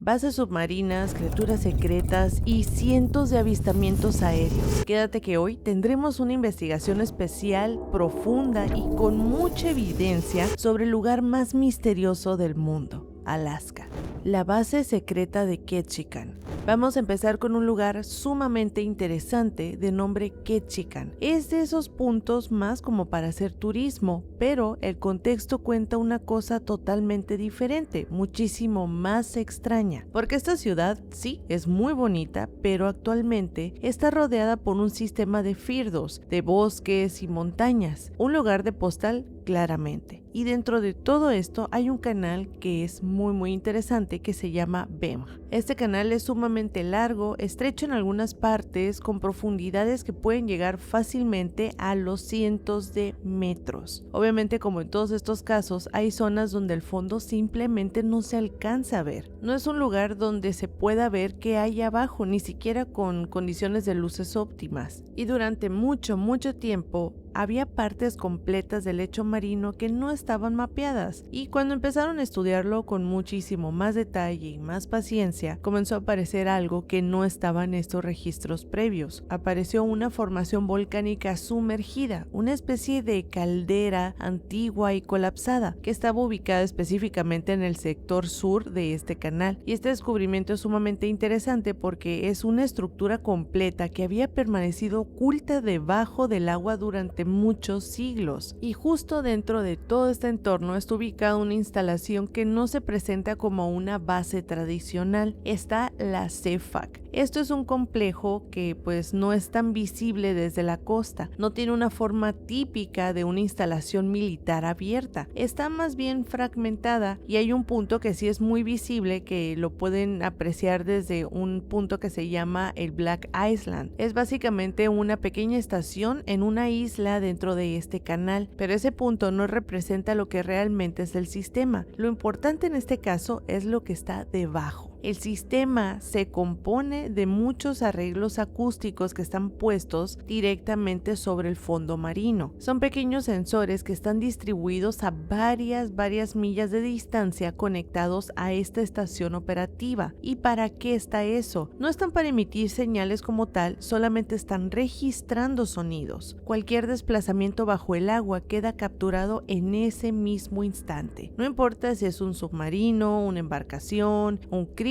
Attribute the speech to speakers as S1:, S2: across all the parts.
S1: bases submarinas, criaturas secretas y cientos de avistamientos aéreos. Quédate que hoy tendremos una investigación especial, profunda y con mucha evidencia sobre el lugar más misterioso del mundo, Alaska, la base secreta de Ketchikan. Vamos a empezar con un lugar sumamente interesante de nombre Ketchikan. Es de esos puntos más como para hacer turismo, pero el contexto cuenta una cosa totalmente diferente, muchísimo más extraña. Porque esta ciudad sí es muy bonita, pero actualmente está rodeada por un sistema de firdos, de bosques y montañas, un lugar de postal claramente. Y dentro de todo esto hay un canal que es muy interesante que se llama Vemg. Este canal es sumamente largo, estrecho en algunas partes, con profundidades que pueden llegar fácilmente a los cientos de metros. Obviamente, como en todos estos casos, hay zonas donde el fondo simplemente no se alcanza a ver. No es un lugar donde se pueda ver qué hay abajo, ni siquiera con condiciones de luces óptimas. Y durante mucho tiempo había partes completas del lecho marino que no estaban mapeadas, y cuando empezaron a estudiarlo con muchísimo más detalle y más paciencia, comenzó a aparecer algo que no estaba en estos registros previos. Apareció una formación volcánica sumergida, una especie de caldera antigua y colapsada que estaba ubicada específicamente en el sector sur de este canal. Y este descubrimiento es sumamente interesante porque es una estructura completa que había permanecido oculta debajo del agua durante muchos siglos, y justo dentro de todo este entorno está ubicada una instalación que no se presenta como una base tradicional. Está la CEFAC. Esto es un complejo que pues no es tan visible desde la costa, no tiene una forma típica de una instalación militar abierta, está más bien fragmentada, y hay un punto que sí es muy visible, que lo pueden apreciar desde un punto que se llama el Black Island. Es básicamente una pequeña estación en una isla dentro de este canal, pero ese punto no representa lo que realmente es el sistema. Lo importante en este caso es lo que está debajo. El sistema se compone de muchos arreglos acústicos que están puestos directamente sobre el fondo marino. Son pequeños sensores que están distribuidos a varias millas de distancia, conectados a esta estación operativa. ¿Y para qué está eso? No están para emitir señales como tal, solamente están registrando sonidos. Cualquier desplazamiento bajo el agua queda capturado en ese mismo instante. No importa si es un submarino, una embarcación, un críptido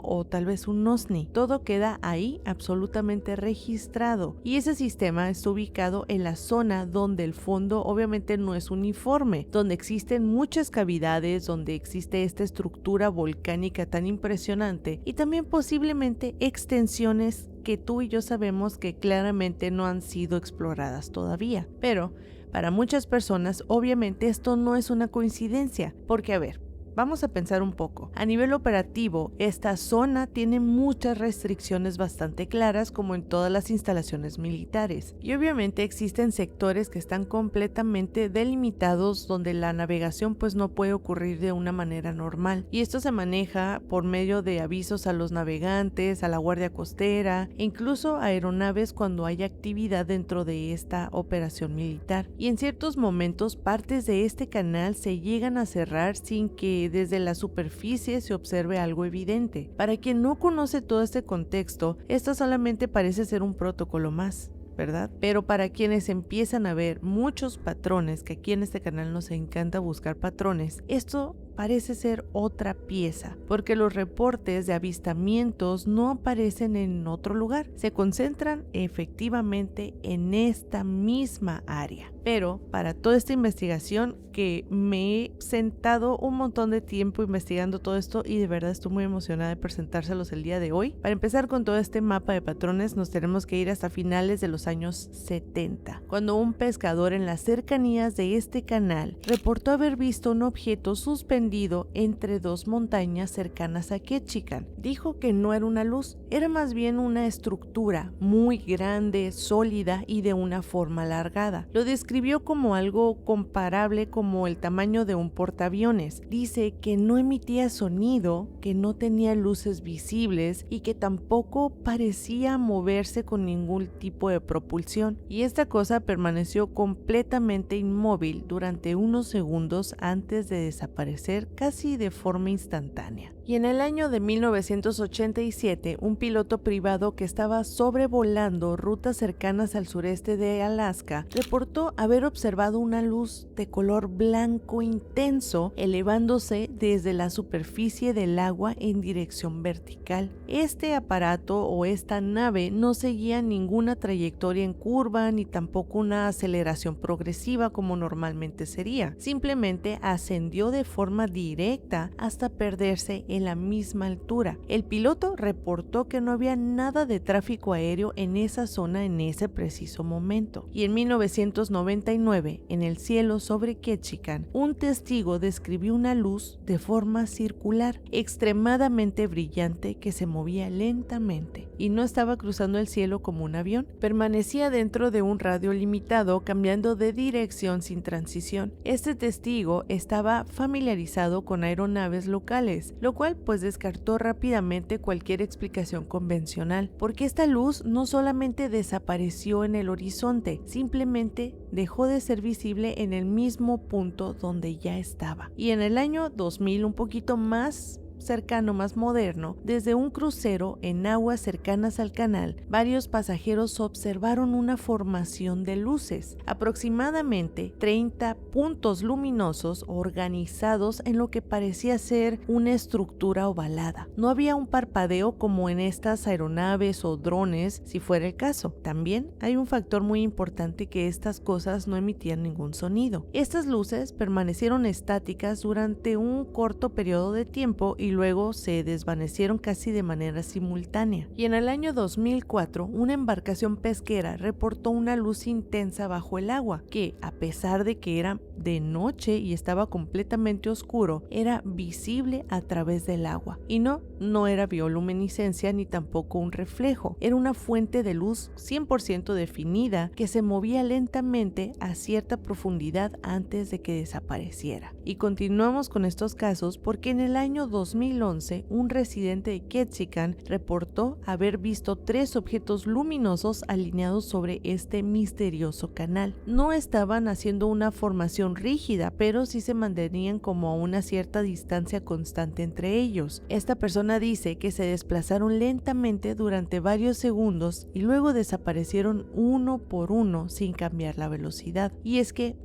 S1: o tal vez un OVNI, todo queda ahí absolutamente registrado, y ese sistema está ubicado en la zona donde el fondo obviamente no es uniforme, donde existen muchas cavidades, donde existe esta estructura volcánica tan impresionante, y también posiblemente extensiones que tú y yo sabemos que claramente no han sido exploradas todavía. Pero para muchas personas obviamente esto no es una coincidencia, porque a ver, vamos a pensar un poco. A nivel operativo, esta zona tiene muchas restricciones bastante claras, como en todas las instalaciones militares. Y obviamente existen sectores que están completamente delimitados, donde la navegación pues no puede ocurrir de una manera normal. Y esto se maneja por medio de avisos a los navegantes, a la guardia costera e incluso a aeronaves cuando hay actividad dentro de esta operación militar. Y en ciertos momentos, partes de este canal se llegan a cerrar sin que desde la superficie se observe algo evidente. Para quien no conoce todo este contexto, esto solamente parece ser un protocolo más, ¿verdad? Pero para quienes empiezan a ver muchos patrones, que aquí en este canal nos encanta buscar patrones, esto parece ser otra pieza, porque los reportes de avistamientos no aparecen en otro lugar, se concentran efectivamente en esta misma área. Pero para toda esta investigación, que me he sentado un montón de tiempo investigando todo esto, y de verdad estoy muy emocionada de presentárselos el día de hoy. Para empezar con todo este mapa de patrones, nos tenemos que ir hasta finales de los años 70, cuando un pescador en las cercanías de este canal reportó haber visto un objeto suspendido entre dos montañas cercanas a Ketchikan. Dijo que no era una luz, era más bien una estructura muy grande, sólida y de una forma alargada. Lo describió como algo comparable como el tamaño de un portaaviones. Dice que no emitía sonido, que no tenía luces visibles y que tampoco parecía moverse con ningún tipo de propulsión. Y esta cosa permaneció completamente inmóvil durante unos segundos antes de desaparecer casi de forma instantánea. Y en el año de 1987, un piloto privado que estaba sobrevolando rutas cercanas al sureste de Alaska reportó haber observado una luz de color blanco intenso elevándose desde la superficie del agua en dirección vertical. Este aparato o esta nave no seguía ninguna trayectoria en curva ni tampoco una aceleración progresiva como normalmente sería. Simplemente ascendió de forma directa hasta perderse en la misma altura. El piloto reportó que no había nada de tráfico aéreo en esa zona en ese preciso momento. Y en 1999, en el cielo sobre Ketchikan, un testigo describió una luz de forma circular, extremadamente brillante que se movía lentamente y no estaba cruzando el cielo como un avión. Permanecía dentro de un radio limitado, cambiando de dirección sin transición. Este testigo estaba familiarizado con aeronaves locales, lo cual pues descartó rápidamente cualquier explicación convencional, porque esta luz no solamente desapareció en el horizonte, simplemente dejó de ser visible en el mismo punto donde ya estaba. Y en el año 2000, un poquito más cercano, más moderno, desde un crucero en aguas cercanas al canal, varios pasajeros observaron una formación de luces, aproximadamente 30 puntos luminosos organizados en lo que parecía ser una estructura ovalada. No había un parpadeo como en estas aeronaves o drones, si fuera el caso. También hay un factor muy importante, que estas cosas no emitían ningún sonido. Estas luces permanecieron estáticas durante un corto periodo de tiempo y luego se desvanecieron casi de manera simultánea. Y en el año 2004, una embarcación pesquera reportó una luz intensa bajo el agua, que a pesar de que era de noche y estaba completamente oscuro, era visible a través del agua. Y no era bioluminiscencia ni tampoco un reflejo, era una fuente de luz 100% definida que se movía lentamente a cierta profundidad antes de que desapareciera. Y continuamos con estos casos porque en el año 2011 un residente de Ketchikan reportó haber visto 3 objetos luminosos alineados sobre este misterioso canal. No estaban haciendo una formación rígida, pero sí se mantenían como a una cierta distancia constante entre ellos. Esta persona dice que se desplazaron lentamente durante varios segundos y luego desaparecieron uno por uno sin cambiar la velocidad. Y es que,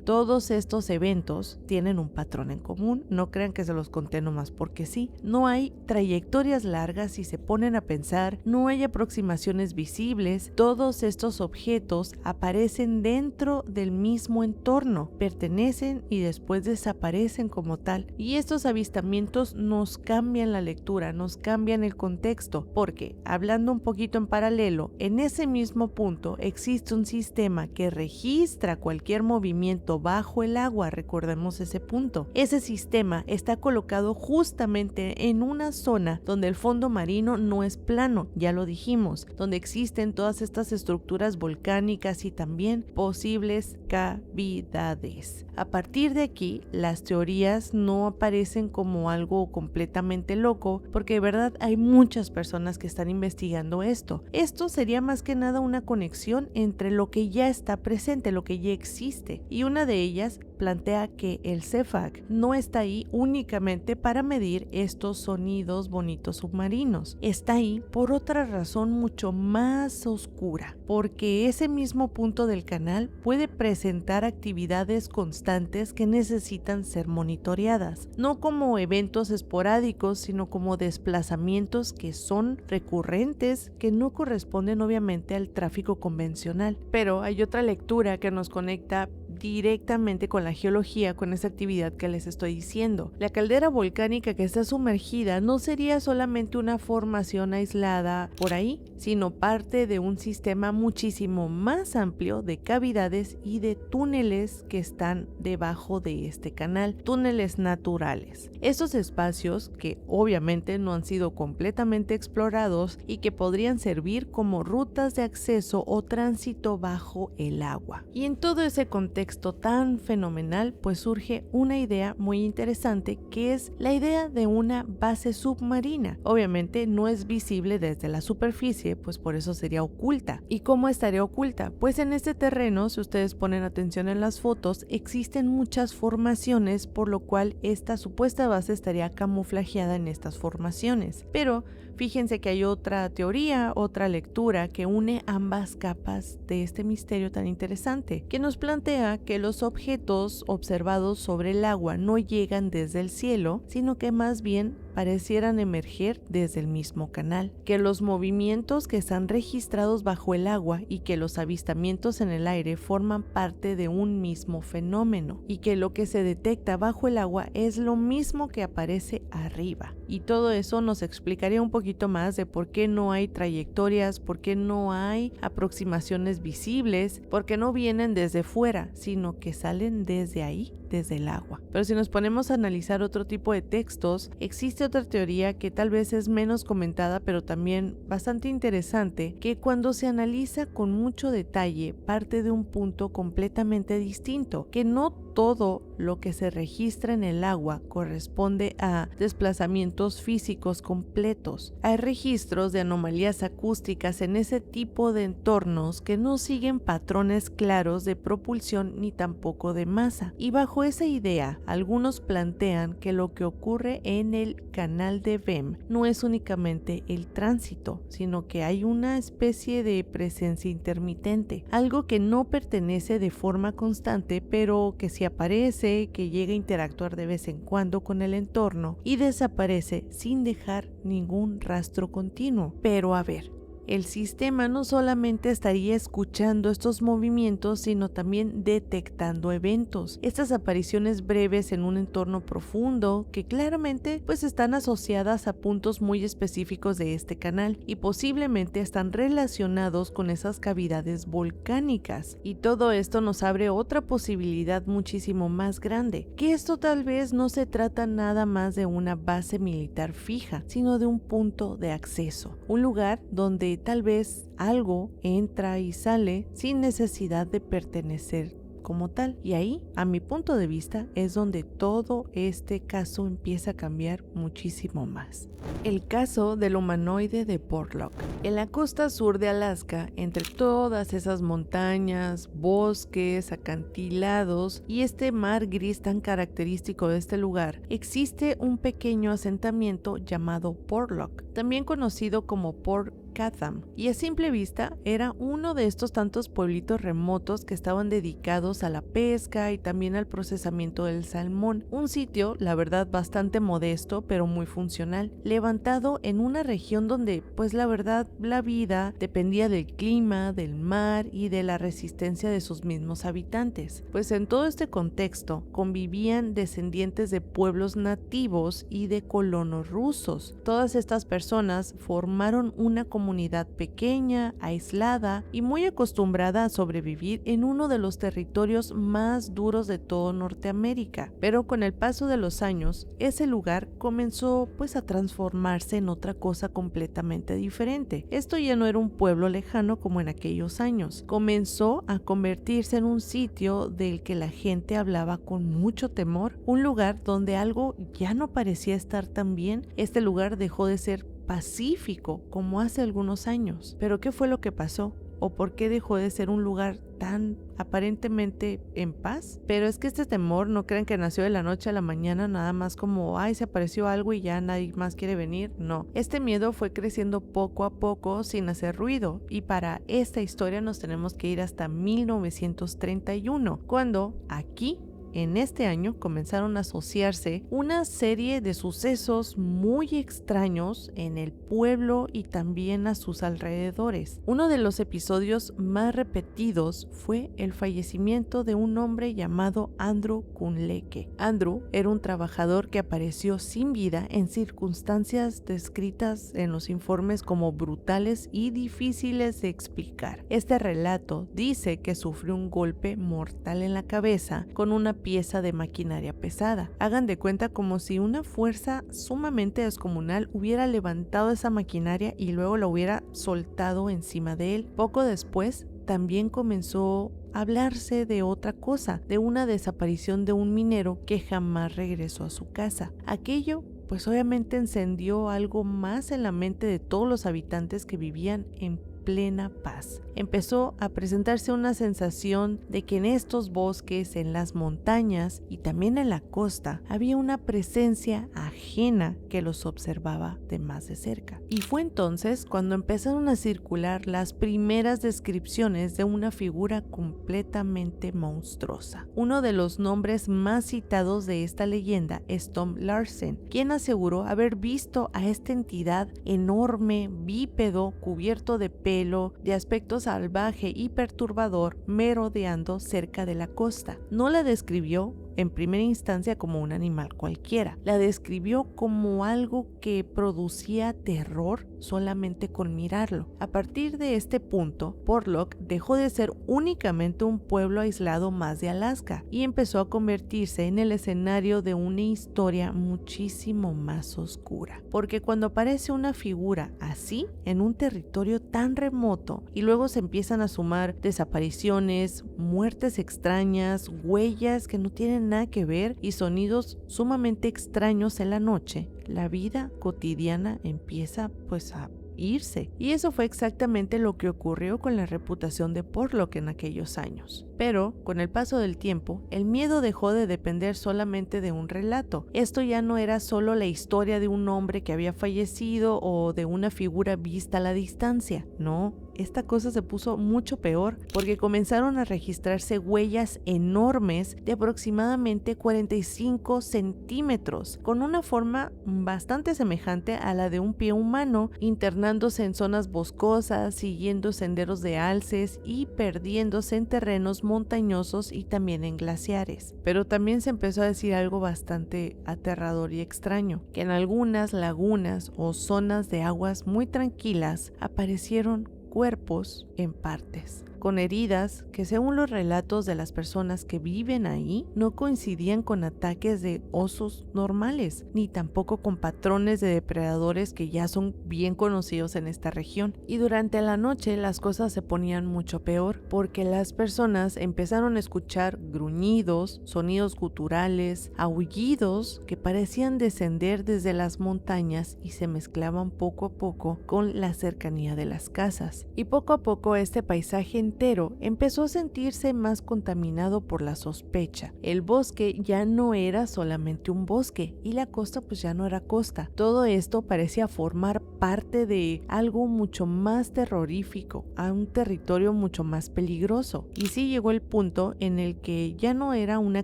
S1: todos estos eventos tienen un patrón en común, no crean que se los conté nomás porque sí. No hay trayectorias largas si se ponen a pensar, no hay aproximaciones visibles, todos estos objetos aparecen dentro del mismo entorno, pertenecen y después desaparecen como tal. Y estos avistamientos nos cambian la lectura, nos cambian el contexto, porque hablando un poquito en paralelo, en ese mismo punto existe un sistema que registra cualquier movimiento bajo el agua. Recordemos ese punto. Ese sistema está colocado justamente en una zona donde el fondo marino no es plano, ya lo dijimos, donde existen todas estas estructuras volcánicas y también posibles cavidades. A partir de aquí, las teorías no aparecen como algo completamente loco, porque de verdad hay muchas personas que están investigando esto. Esto sería más que nada una conexión entre lo que ya está presente, lo que ya existe, y una de ellas plantea que el CEFAC no está ahí únicamente para medir estos sonidos bonitos submarinos, está ahí por otra razón mucho más oscura, porque ese mismo punto del canal puede presentar actividades constantes que necesitan ser monitoreadas, no como eventos esporádicos, sino como desplazamientos que son recurrentes, que no corresponden obviamente al tráfico convencional. Pero hay otra lectura que nos conecta directamente con la geología, con esa actividad que les estoy diciendo. La caldera volcánica que está sumergida no sería solamente una formación aislada por ahí, sino parte de un sistema muchísimo más amplio de cavidades y de túneles que están debajo de este canal, túneles naturales. Estos espacios que obviamente no han sido completamente explorados y que podrían servir como rutas de acceso o tránsito bajo el agua. Y en todo ese contexto contexto tan fenomenal, pues surge una idea muy interesante, que es la idea de una base submarina. Obviamente no es visible desde la superficie, pues por eso sería oculta. ¿Y cómo estaría oculta? Pues en este terreno, si ustedes ponen atención en las fotos, existen muchas formaciones, por lo cual esta supuesta base estaría camuflajeada en estas formaciones. Pero fíjense que hay otra teoría, otra lectura que une ambas capas de este misterio tan interesante, que nos plantea que los objetos observados sobre el agua no llegan desde el cielo, sino que más bien parecieran emerger desde el mismo canal, que los movimientos que están registrados bajo el agua y que los avistamientos en el aire forman parte de un mismo fenómeno, y que lo que se detecta bajo el agua es lo mismo que aparece arriba. Y todo eso nos explicaría un poquito más de por qué no hay trayectorias, por qué no hay aproximaciones visibles, porque no vienen desde fuera, sino que salen desde ahí, desde el agua. Pero si nos ponemos a analizar otro tipo de textos, existe otra teoría que tal vez es menos comentada, pero también bastante interesante, que cuando se analiza con mucho detalle parte de un punto completamente distinto, que no todo lo que se registra en el agua corresponde a desplazamientos físicos completos. Hay registros de anomalías acústicas en ese tipo de entornos que no siguen patrones claros de propulsión ni tampoco de masa. Y bajo esa idea, algunos plantean que lo que ocurre en el canal de Bem no es únicamente el tránsito, sino que hay una especie de presencia intermitente, algo que no pertenece de forma constante, pero que sí aparece, que llega a interactuar de vez en cuando con el entorno y desaparece sin dejar ningún rastro continuo. Pero a ver, el sistema no solamente estaría escuchando estos movimientos, sino también detectando eventos. Estas apariciones breves en un entorno profundo que claramente pues están asociadas a puntos muy específicos de este canal y posiblemente están relacionados con esas cavidades volcánicas. Y todo esto nos abre otra posibilidad muchísimo más grande, que esto tal vez no se trata nada más de una base militar fija, sino de un punto de acceso, un lugar donde tal vez algo entra y sale sin necesidad de pertenecer como tal. Y ahí, a mi punto de vista, es donde todo este caso empieza a cambiar muchísimo más. El caso del humanoide de Portlock. En la costa sur de Alaska, entre todas esas montañas, bosques, acantilados y este mar gris tan característico de este lugar, existe un pequeño asentamiento llamado Portlock, también conocido como Port Chatham, y a simple vista era uno de estos tantos pueblitos remotos que estaban dedicados a la pesca y también al procesamiento del salmón. Un sitio, la verdad, bastante modesto pero muy funcional, levantado en una región donde, pues la verdad, la vida dependía del clima, del mar y de la resistencia de sus mismos habitantes. Pues en todo este contexto convivían descendientes de pueblos nativos y de colonos rusos. Todas estas personas formaron una comunidad pequeña, aislada y muy acostumbrada a sobrevivir en uno de los territorios más duros de todo Norteamérica. Pero con el paso de los años, ese lugar comenzó pues a transformarse en otra cosa completamente diferente. Esto ya no era un pueblo lejano como en aquellos años. Comenzó a convertirse en un sitio del que la gente hablaba con mucho temor, un lugar donde algo ya no parecía estar tan bien. Este lugar dejó de ser pacífico como hace algunos años. ¿Pero qué fue lo que pasó? ¿O por qué dejó de ser un lugar tan aparentemente en paz? Pero es que este temor, no crean que nació de la noche a la mañana, nada más como, ay, se apareció algo y ya nadie más quiere venir. No, este miedo fue creciendo poco a poco sin hacer ruido, y para esta historia nos tenemos que ir hasta 1931, cuando aquí en este año comenzaron a asociarse una serie de sucesos muy extraños en el pueblo y también a sus alrededores. Uno de los episodios más repetidos fue el fallecimiento de un hombre llamado Andrew Kunleke. Andrew era un trabajador que apareció sin vida en circunstancias descritas en los informes como brutales y difíciles de explicar. Este relato dice que sufrió un golpe mortal en la cabeza con una pieza de maquinaria pesada. Hagan de cuenta como si una fuerza sumamente descomunal hubiera levantado esa maquinaria y luego la hubiera soltado encima de él. Poco después también comenzó a hablarse de otra cosa, de una desaparición de un minero que jamás regresó a su casa. Aquello pues obviamente encendió algo más en la mente de todos los habitantes que vivían en plena paz. Empezó a presentarse una sensación de que en estos bosques, en las montañas y también en la costa había una presencia ajena que los observaba de más de cerca. Y fue entonces cuando empezaron a circular las primeras descripciones de una figura completamente monstruosa. Uno de los nombres más citados de esta leyenda es Tom Larsen, quien aseguró haber visto a esta entidad enorme, bípedo, cubierto de pelo, de aspecto salvaje y perturbador, merodeando cerca de la costa. No la describió en primera instancia como un animal cualquiera, la describió como algo que producía terror solamente con mirarlo. A partir de este punto, Porlock dejó de ser únicamente un pueblo aislado más de Alaska y empezó a convertirse en el escenario de una historia muchísimo más oscura, porque cuando aparece una figura así en un territorio tan remoto y luego se empiezan a sumar desapariciones, muertes extrañas, huellas que no tienen nada que ver y sonidos sumamente extraños en la noche, la vida cotidiana empieza pues a irse. Y eso fue exactamente lo que ocurrió con la reputación de Porlock en aquellos años. Pero, con el paso del tiempo, el miedo dejó de depender solamente de un relato. Esto ya no era solo la historia de un hombre que había fallecido o de una figura vista a la distancia. No, esta cosa se puso mucho peor porque comenzaron a registrarse huellas enormes de aproximadamente 45 centímetros, con una forma bastante semejante a la de un pie humano, internándose en zonas boscosas, siguiendo senderos de alces y perdiéndose en terrenos montañosos y también en glaciares. Pero también se empezó a decir algo bastante aterrador y extraño, que en algunas lagunas o zonas de aguas muy tranquilas aparecieron cuerpos en partes, con heridas que según los relatos de las personas que viven ahí no coincidían con ataques de osos normales, ni tampoco con patrones de depredadores que ya son bien conocidos en esta región. Y durante la noche las cosas se ponían mucho peor porque las personas empezaron a escuchar gruñidos, sonidos guturales, aullidos que parecían descender desde las montañas y se mezclaban poco a poco con la cercanía de las casas. Y poco a poco este paisaje entero empezó a sentirse más contaminado por la sospecha. El bosque ya no era solamente un bosque y la costa pues ya no era costa. Todo esto parecía formar parte de algo mucho más terrorífico, a un territorio mucho más peligroso. Y sí llegó el punto en el que ya no era una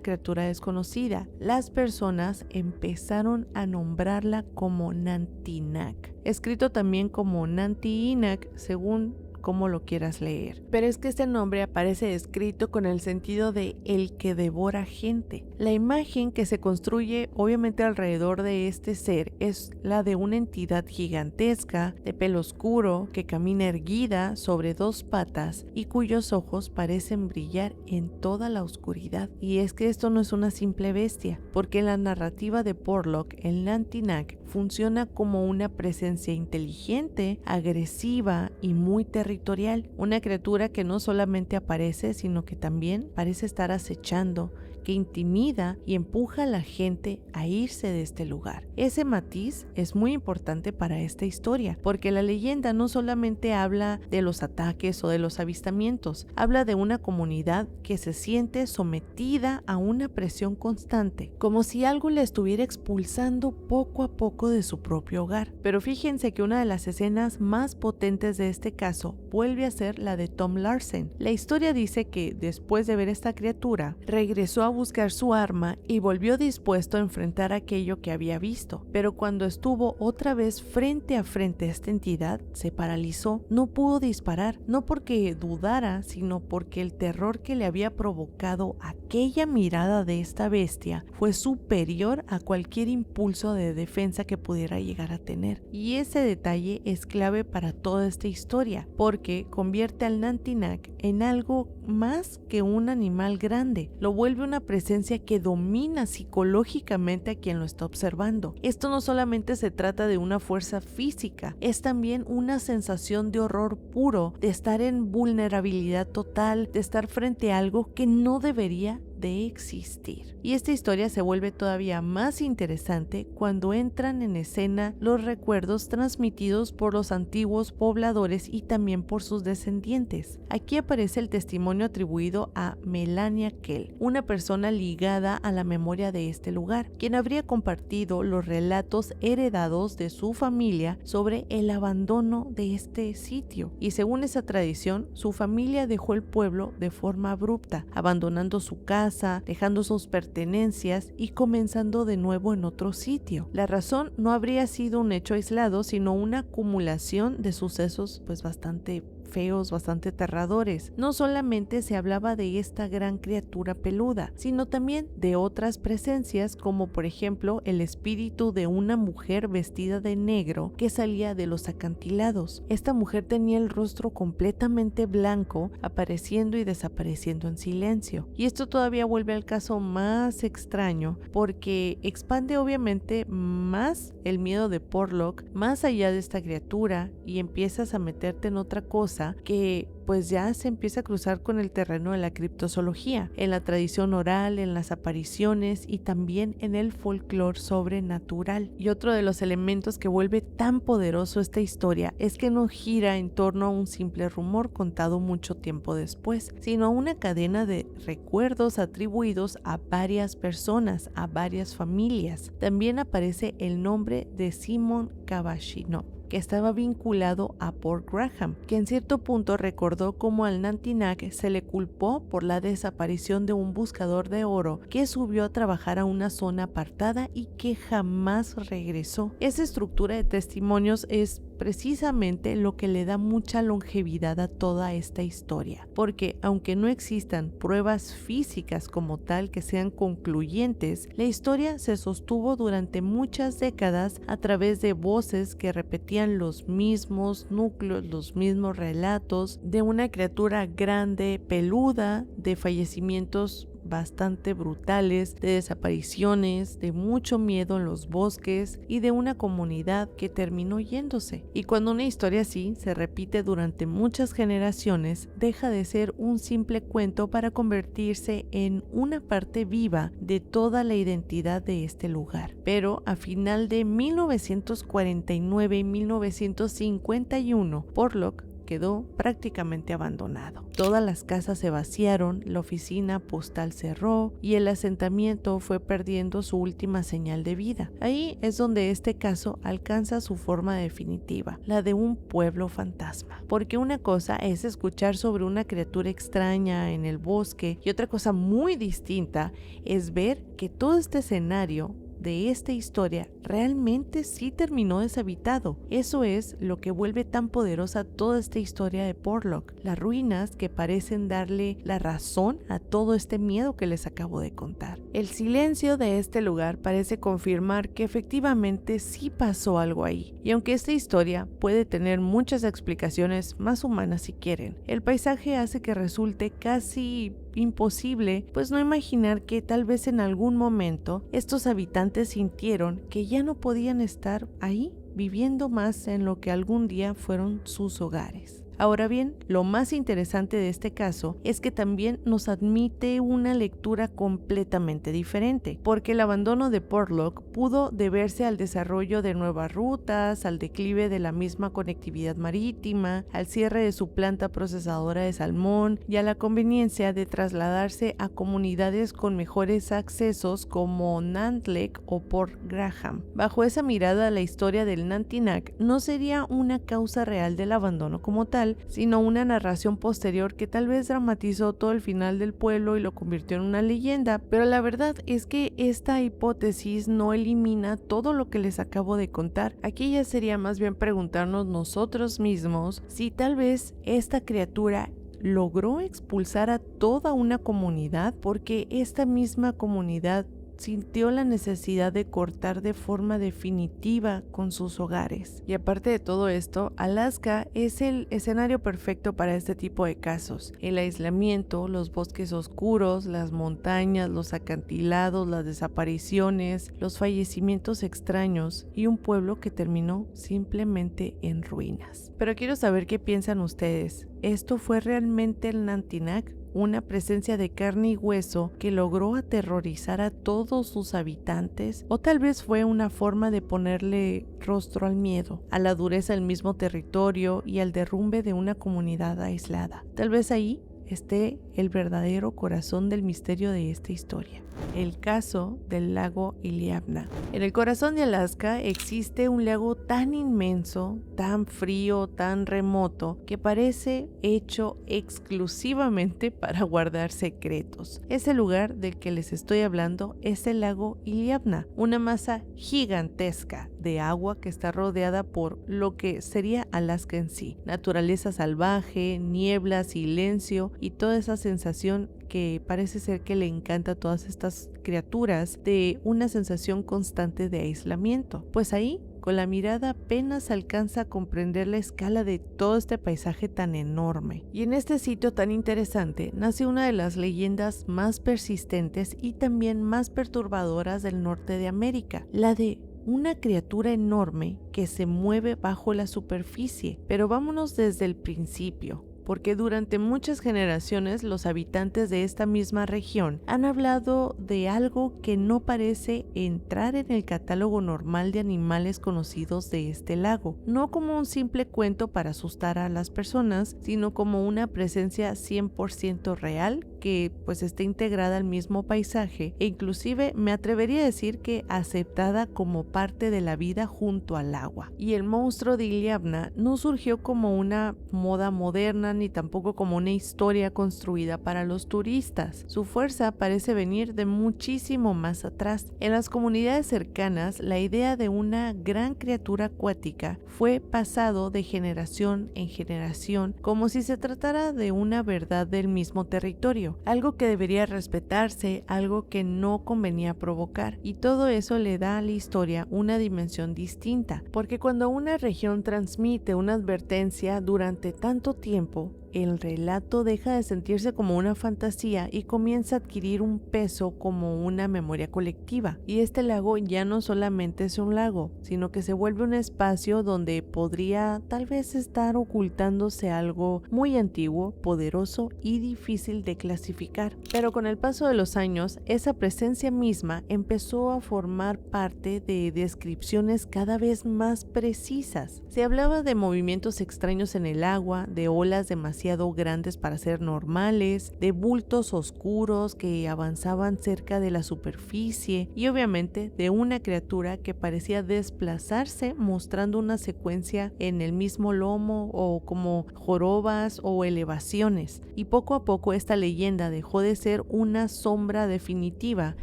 S1: criatura desconocida. Las personas empezaron a nombrarla como Nantinak, escrito también como Nantiinak según como lo quieras leer. Pero es que este nombre aparece escrito con el sentido de el que devora gente. La imagen que se construye obviamente alrededor de este ser es la de una entidad gigantesca, de pelo oscuro, que camina erguida sobre dos patas y cuyos ojos parecen brillar en toda la oscuridad. Y es que esto no es una simple bestia, porque en la narrativa de Porlock, el Nantinak funciona como una presencia inteligente, agresiva y muy territorial, una criatura que no solamente aparece, sino que también parece estar acechando, que intimida y empuja a la gente a irse de este lugar. Ese matiz es muy importante para esta historia, porque la leyenda no solamente habla de los ataques o de los avistamientos, habla de una comunidad que se siente sometida a una presión constante, como si algo la estuviera expulsando poco a poco de su propio hogar. Pero fíjense que una de las escenas más potentes de este caso vuelve a ser la de Tom Larsen. La historia dice que después de ver esta criatura, regresó a buscar su arma y volvió dispuesto a enfrentar aquello que había visto, pero cuando estuvo otra vez frente a frente a esta entidad, se paralizó, no pudo disparar, no porque dudara, sino porque el terror que le había provocado aquella mirada de esta bestia fue superior a cualquier impulso de defensa que pudiera llegar a tener. Y ese detalle es clave para toda esta historia historia, porque convierte al Nantinak en algo más que un animal grande. Lo vuelve una presencia que domina psicológicamente a quien lo está observando. Esto no solamente se trata de una fuerza física, es también una sensación de horror puro, de estar en vulnerabilidad total, de estar frente a algo que no debería de existir. Y esta historia se vuelve todavía más interesante cuando entran en escena los recuerdos transmitidos por los antiguos pobladores y también por sus descendientes. Aquí aparece el testimonio atribuido a Melania Kell, una persona ligada a la memoria de este lugar, quien habría compartido los relatos heredados de su familia sobre el abandono de este sitio. Y según esa tradición, su familia dejó el pueblo de forma abrupta, abandonando su casa, dejando sus pertenencias y comenzando de nuevo en otro sitio. La razón no habría sido un hecho aislado, sino una acumulación de sucesos bastante feos, bastante aterradores. No solamente se hablaba de esta gran criatura peluda, sino también de otras presencias, como por ejemplo el espíritu de una mujer vestida de negro que salía de los acantilados. Esta mujer tenía el rostro completamente blanco, apareciendo y desapareciendo en silencio. Y esto todavía vuelve al caso más extraño, porque expande obviamente más el miedo de Porlock, más allá de esta criatura, y empiezas a meterte en otra cosa que pues ya se empieza a cruzar con el terreno de la criptozoología, en la tradición oral, en las apariciones y también en el folclore sobrenatural. Y otro de los elementos que vuelve tan poderoso esta historia es que no gira en torno a un simple rumor contado mucho tiempo después, sino a una cadena de recuerdos atribuidos a varias personas, a varias familias. También aparece el nombre de Simon Kabashino, que estaba vinculado a Port Graham, que en cierto punto recordó cómo al Nantinak se le culpó por la desaparición de un buscador de oro que subió a trabajar a una zona apartada y que jamás regresó. Esa estructura de testimonios es precisamente lo que le da mucha longevidad a toda esta historia, porque aunque no existan pruebas físicas como tal que sean concluyentes, la historia se sostuvo durante muchas décadas a través de voces que repetían los mismos núcleos, los mismos relatos de una criatura grande, peluda, de fallecimientos bastante brutales, de desapariciones, de mucho miedo en los bosques y de una comunidad que terminó yéndose. Y cuando una historia así se repite durante muchas generaciones, deja de ser un simple cuento para convertirse en una parte viva de toda la identidad de este lugar. Pero a final de 1949 y 1951, Porlock quedó prácticamente abandonado. Todas las casas se vaciaron, la oficina postal cerró y el asentamiento fue perdiendo su última señal de vida. Ahí es donde este caso alcanza su forma definitiva, la de un pueblo fantasma. Porque una cosa es escuchar sobre una criatura extraña en el bosque y otra cosa muy distinta es ver que todo este escenario de esta historia realmente sí terminó deshabitado. Eso es lo que vuelve tan poderosa toda esta historia de Porlock, las ruinas que parecen darle la razón a todo este miedo que les acabo de contar. El silencio de este lugar parece confirmar que efectivamente sí pasó algo ahí, y aunque esta historia puede tener muchas explicaciones más humanas si quieren, el paisaje hace que resulte casi imposible pues no imaginar que tal vez en algún momento estos habitantes sintieron que ya no podían estar ahí viviendo más en lo que algún día fueron sus hogares. Ahora bien, lo más interesante de este caso es que también nos admite una lectura completamente diferente, porque el abandono de Porlock pudo deberse al desarrollo de nuevas rutas, al declive de la misma conectividad marítima, al cierre de su planta procesadora de salmón y a la conveniencia de trasladarse a comunidades con mejores accesos como Nantlek o Port Graham. Bajo esa mirada, la historia del Nantinak no sería una causa real del abandono como tal, sino una narración posterior que tal vez dramatizó todo el final del pueblo y lo convirtió en una leyenda, pero la verdad es que esta hipótesis no elimina todo lo que les acabo de contar. Aquí ya sería más bien preguntarnos nosotros mismos si tal vez esta criatura logró expulsar a toda una comunidad, porque esta misma comunidad sintió la necesidad de cortar de forma definitiva con sus hogares. Y aparte de todo esto, Alaska es el escenario perfecto para este tipo de casos. El aislamiento, los bosques oscuros, las montañas, los acantilados, las desapariciones, los fallecimientos extraños y un pueblo que terminó simplemente en ruinas. Pero quiero saber qué piensan ustedes. ¿Esto fue realmente el Nantinak? Una presencia de carne y hueso que logró aterrorizar a todos sus habitantes, o tal vez fue una forma de ponerle rostro al miedo, a la dureza del mismo territorio y al derrumbe de una comunidad aislada. Tal vez ahí esté el verdadero corazón del misterio de esta historia. El caso del lago Iliamna. En el corazón de Alaska existe un lago tan inmenso, tan frío, tan remoto, que parece hecho exclusivamente para guardar secretos. Ese lugar del que les estoy hablando es el lago Iliamna, una masa gigantesca de agua que está rodeada por lo que sería Alaska en sí. Naturaleza salvaje, niebla, silencio y toda esa sensación que parece ser que le encanta a todas estas criaturas de una sensación constante de aislamiento. Pues ahí, con la mirada apenas alcanza a comprender la escala de todo este paisaje tan enorme. Y en este sitio tan interesante nace una de las leyendas más persistentes y también más perturbadoras del norte de América, la de una criatura enorme que se mueve bajo la superficie. Pero vámonos desde el principio, porque durante muchas generaciones los habitantes de esta misma región han hablado de algo que no parece entrar en el catálogo normal de animales conocidos de este lago, no como un simple cuento para asustar a las personas, sino como una presencia 100% real que pues esté integrada al mismo paisaje e inclusive me atrevería a decir que aceptada como parte de la vida junto al agua. Y el monstruo de Iliamna no surgió como una moda moderna ni tampoco como una historia construida para los turistas. Su fuerza parece venir de muchísimo más atrás. En las comunidades cercanas, la idea de una gran criatura acuática fue pasado de generación en generación como si se tratara de una verdad del mismo territorio, algo que debería respetarse, algo que no convenía provocar, y todo eso le da a la historia una dimensión distinta, porque cuando una región transmite una advertencia durante tanto tiempo, el relato deja de sentirse como una fantasía y comienza a adquirir un peso como una memoria colectiva. Y este lago ya no solamente es un lago, sino que se vuelve un espacio donde podría tal vez estar ocultándose algo muy antiguo, poderoso y difícil de clasificar. Pero con el paso de los años, esa presencia misma empezó a formar parte de descripciones cada vez más precisas. Se hablaba de movimientos extraños en el agua, de olas demasiado grandes para ser normales, de bultos oscuros que avanzaban cerca de la superficie y obviamente de una criatura que parecía desplazarse mostrando una secuencia en el mismo lomo o como jorobas o elevaciones. Y poco a poco esta leyenda dejó de ser una sombra definitiva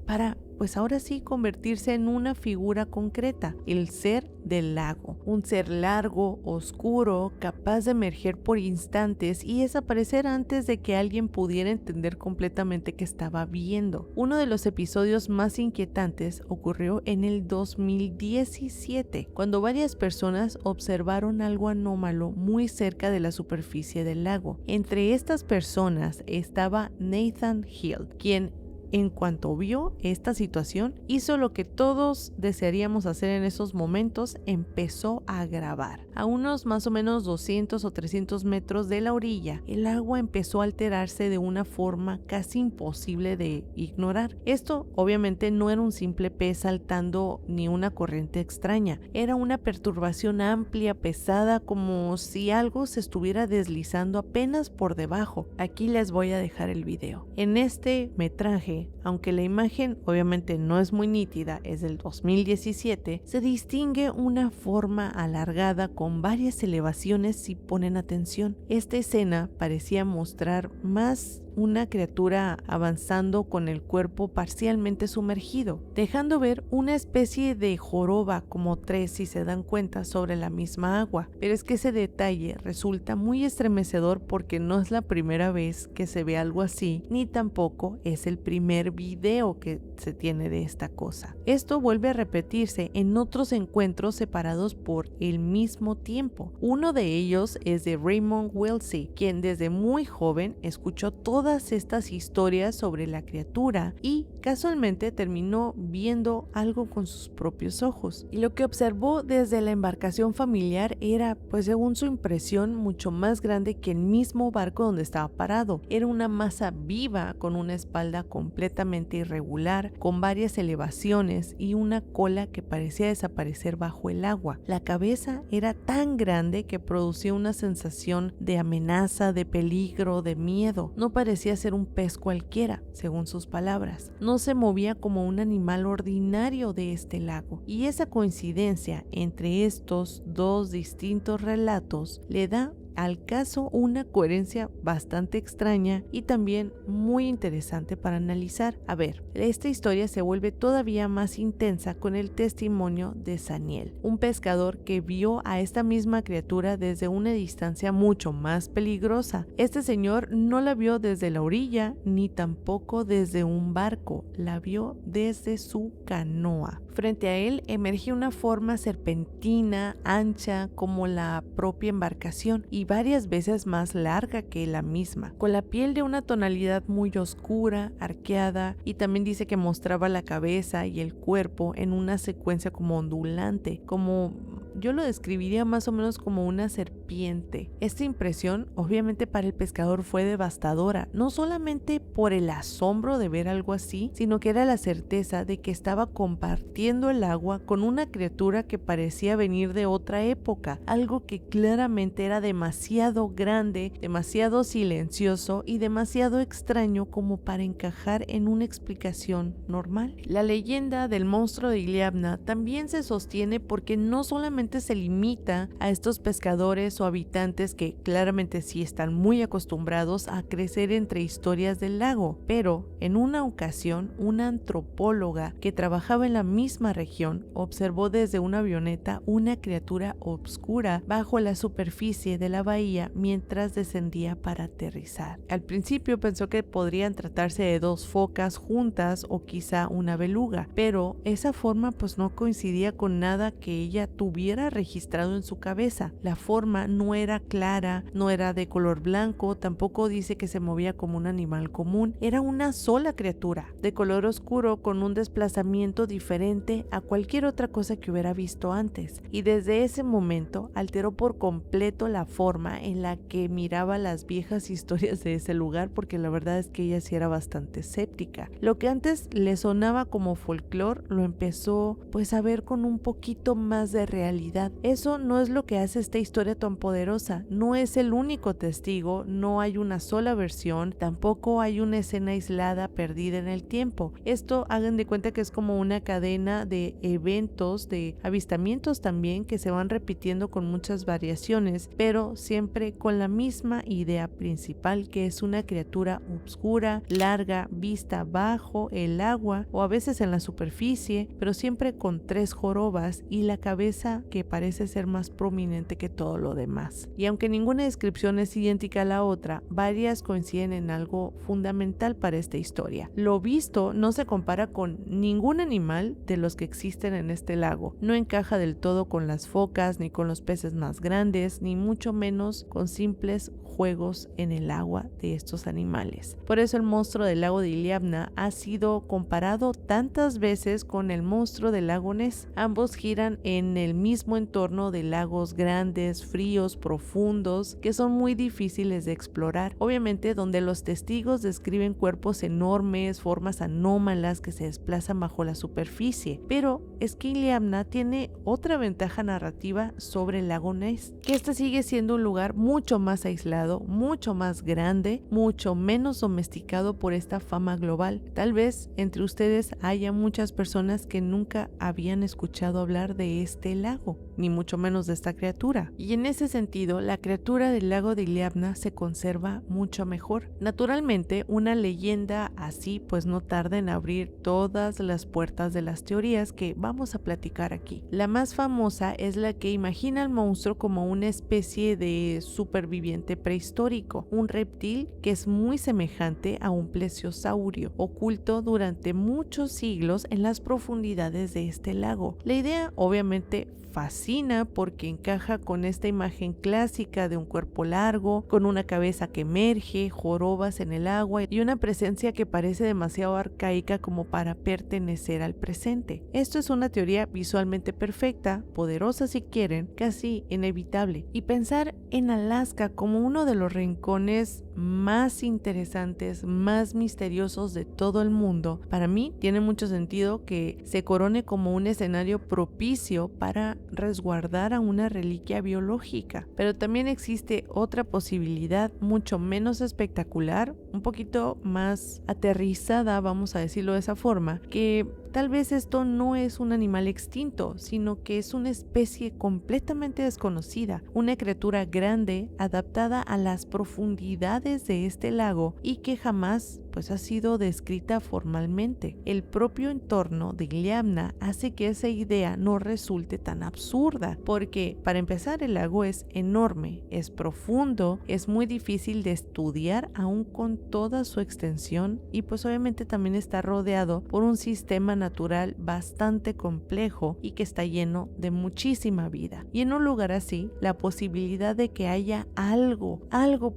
S1: para pues ahora sí convertirse en una figura concreta, el ser del lago, un ser largo, oscuro, capaz de emerger por instantes y desaparecer antes de que alguien pudiera entender completamente qué estaba viendo. Uno de los episodios más inquietantes ocurrió en el 2017, cuando varias personas observaron algo anómalo muy cerca de la superficie del lago. Entre estas personas estaba Nathan Hill, quien en cuanto vio esta situación, hizo lo que todos desearíamos hacer en esos momentos, empezó a grabar. A unos más o menos 200 o 300 metros de la orilla, el agua empezó a alterarse de una forma casi imposible de ignorar. Esto obviamente no era un simple pez saltando ni una corriente extraña, era una perturbación amplia, pesada, como si algo se estuviera deslizando apenas por debajo. Aquí les voy a dejar el video. En este metraje, aunque la imagen obviamente no es muy nítida, es del 2017, se distingue una forma alargada con varias elevaciones si ponen atención. Esta escena parecía mostrar más una criatura avanzando con el cuerpo parcialmente sumergido, dejando ver una especie de joroba como tres, si se dan cuenta, sobre la misma agua. Pero es que ese detalle resulta muy estremecedor porque no es la primera vez que se ve algo así, ni tampoco es el primer video que se tiene de esta cosa. Esto vuelve a repetirse en otros encuentros separados por el mismo tiempo. Uno de ellos es de Raymond Wilsey, quien desde muy joven escuchó todas estas historias sobre la criatura y casualmente terminó viendo algo con sus propios ojos. Y lo que observó desde la embarcación familiar era, pues según su impresión, mucho más grande que el mismo barco donde estaba parado. Era una masa viva con una espalda completamente irregular, con varias elevaciones y una cola que parecía desaparecer bajo el agua. La cabeza era tan grande que producía una sensación de amenaza, de peligro, de miedo. No parecía ser un pez cualquiera, según sus palabras. No se movía como un animal ordinario de este lago. Y esa coincidencia entre estos dos distintos relatos le da al caso una coherencia bastante extraña y también muy interesante para analizar. A ver, esta historia se vuelve todavía más intensa con el testimonio de Saniel, un pescador que vio a esta misma criatura desde una distancia mucho más peligrosa. Este señor no la vio desde la orilla ni tampoco desde un barco, la vio desde su canoa. Frente a él emerge una forma serpentina, ancha como la propia embarcación y varias veces más larga que la misma, con la piel de una tonalidad muy oscura, arqueada, y también dice que mostraba la cabeza y el cuerpo en una secuencia como ondulante, como yo lo describiría más o menos como una serpiente. Esta impresión obviamente para el pescador fue devastadora, no solamente por el asombro de ver algo así, sino que era la certeza de que estaba compartiendo el agua con una criatura que parecía venir de otra época, algo que claramente era demasiado grande, demasiado silencioso y demasiado extraño como para encajar en una explicación normal. La leyenda del monstruo de Iliamna también se sostiene porque no solamente se limita a estos pescadores o habitantes que claramente sí están muy acostumbrados a crecer entre historias del lago, pero en una ocasión una antropóloga que trabajaba en la misma región observó desde una avioneta una criatura oscura bajo la superficie de la bahía mientras descendía para aterrizar. Al principio pensó que podrían tratarse de dos focas juntas o quizá una beluga, pero esa forma pues no coincidía con nada que ella tuviera registrado en su cabeza. La forma no era clara, no era de color blanco, tampoco dice que se movía como un animal común. Era una sola criatura, de color oscuro con un desplazamiento diferente a cualquier otra cosa que hubiera visto antes. Y desde ese momento alteró por completo la forma en la que miraba las viejas historias de ese lugar, porque la verdad es que ella sí era bastante escéptica. Lo que antes le sonaba como folclore lo empezó pues a ver con un poquito más de realidad. Eso no es lo que hace esta historia tan poderosa. No es el único testigo, no hay una sola versión, tampoco hay una escena aislada perdida en el tiempo. Esto hagan de cuenta que es como una cadena de eventos, de avistamientos también que se van repitiendo con muchas variaciones, pero siempre con la misma idea principal, que es una criatura oscura, larga, vista bajo el agua o a veces en la superficie, pero siempre con tres jorobas y la cabeza que parece ser más prominente que todo lo demás. Y aunque ninguna descripción es idéntica a la otra, varias coinciden en algo fundamental para esta historia. Lo visto no se compara con ningún animal de los que existen en este lago. No encaja del todo con las focas, ni con los peces más grandes, ni mucho menos con simples juegos en el agua de estos animales. Por eso el monstruo del lago de Iliamna ha sido comparado tantas veces con el monstruo del lago Ness. Ambos giran en el mismo entorno de lagos grandes, fríos, profundos, que son muy difíciles de explorar. Obviamente donde los testigos describen cuerpos enormes, formas anómalas que se desplazan bajo la superficie. Pero es que Iliamna tiene otra ventaja narrativa sobre el lago Ness, que este sigue siendo un lugar mucho más aislado, mucho más grande, mucho menos domesticado por esta fama global. Tal vez entre ustedes haya muchas personas que nunca habían escuchado hablar de este lago. lago, ni mucho menos de esta criatura. Y en ese sentido, la criatura del lago de Iliamna se conserva mucho mejor. Naturalmente, una leyenda así pues no tarda en abrir todas las puertas de las teorías que vamos a platicar aquí. La más famosa es la que imagina al monstruo como una especie de superviviente prehistórico, un reptil que es muy semejante a un plesiosaurio, oculto durante muchos siglos en las profundidades de este lago. La idea obviamente fascina porque encaja con esta imagen clásica de un cuerpo largo, con una cabeza que emerge, jorobas en el agua y una presencia que parece demasiado arcaica como para pertenecer al presente. Esto es una teoría visualmente perfecta, poderosa si quieren, casi inevitable. Y pensar en Alaska como uno de los rincones más interesantes, más misteriosos de todo el mundo, para mí tiene mucho sentido que se corone como un escenario propicio para resguardar a una reliquia biológica. Pero también existe otra posibilidad mucho menos espectacular, un poquito más aterrizada, vamos a decirlo de esa forma, que tal vez esto no es un animal extinto, sino que es una especie completamente desconocida, una criatura grande adaptada a las profundidades de este lago y que jamás pues ha sido descrita formalmente. El propio entorno de Iliamna hace que esa idea no resulte tan absurda, porque para empezar el lago es enorme, es profundo, es muy difícil de estudiar aún con toda su extensión y pues obviamente también está rodeado por un sistema natural bastante complejo y que está lleno de muchísima vida. Y en un lugar así, la posibilidad de que haya algo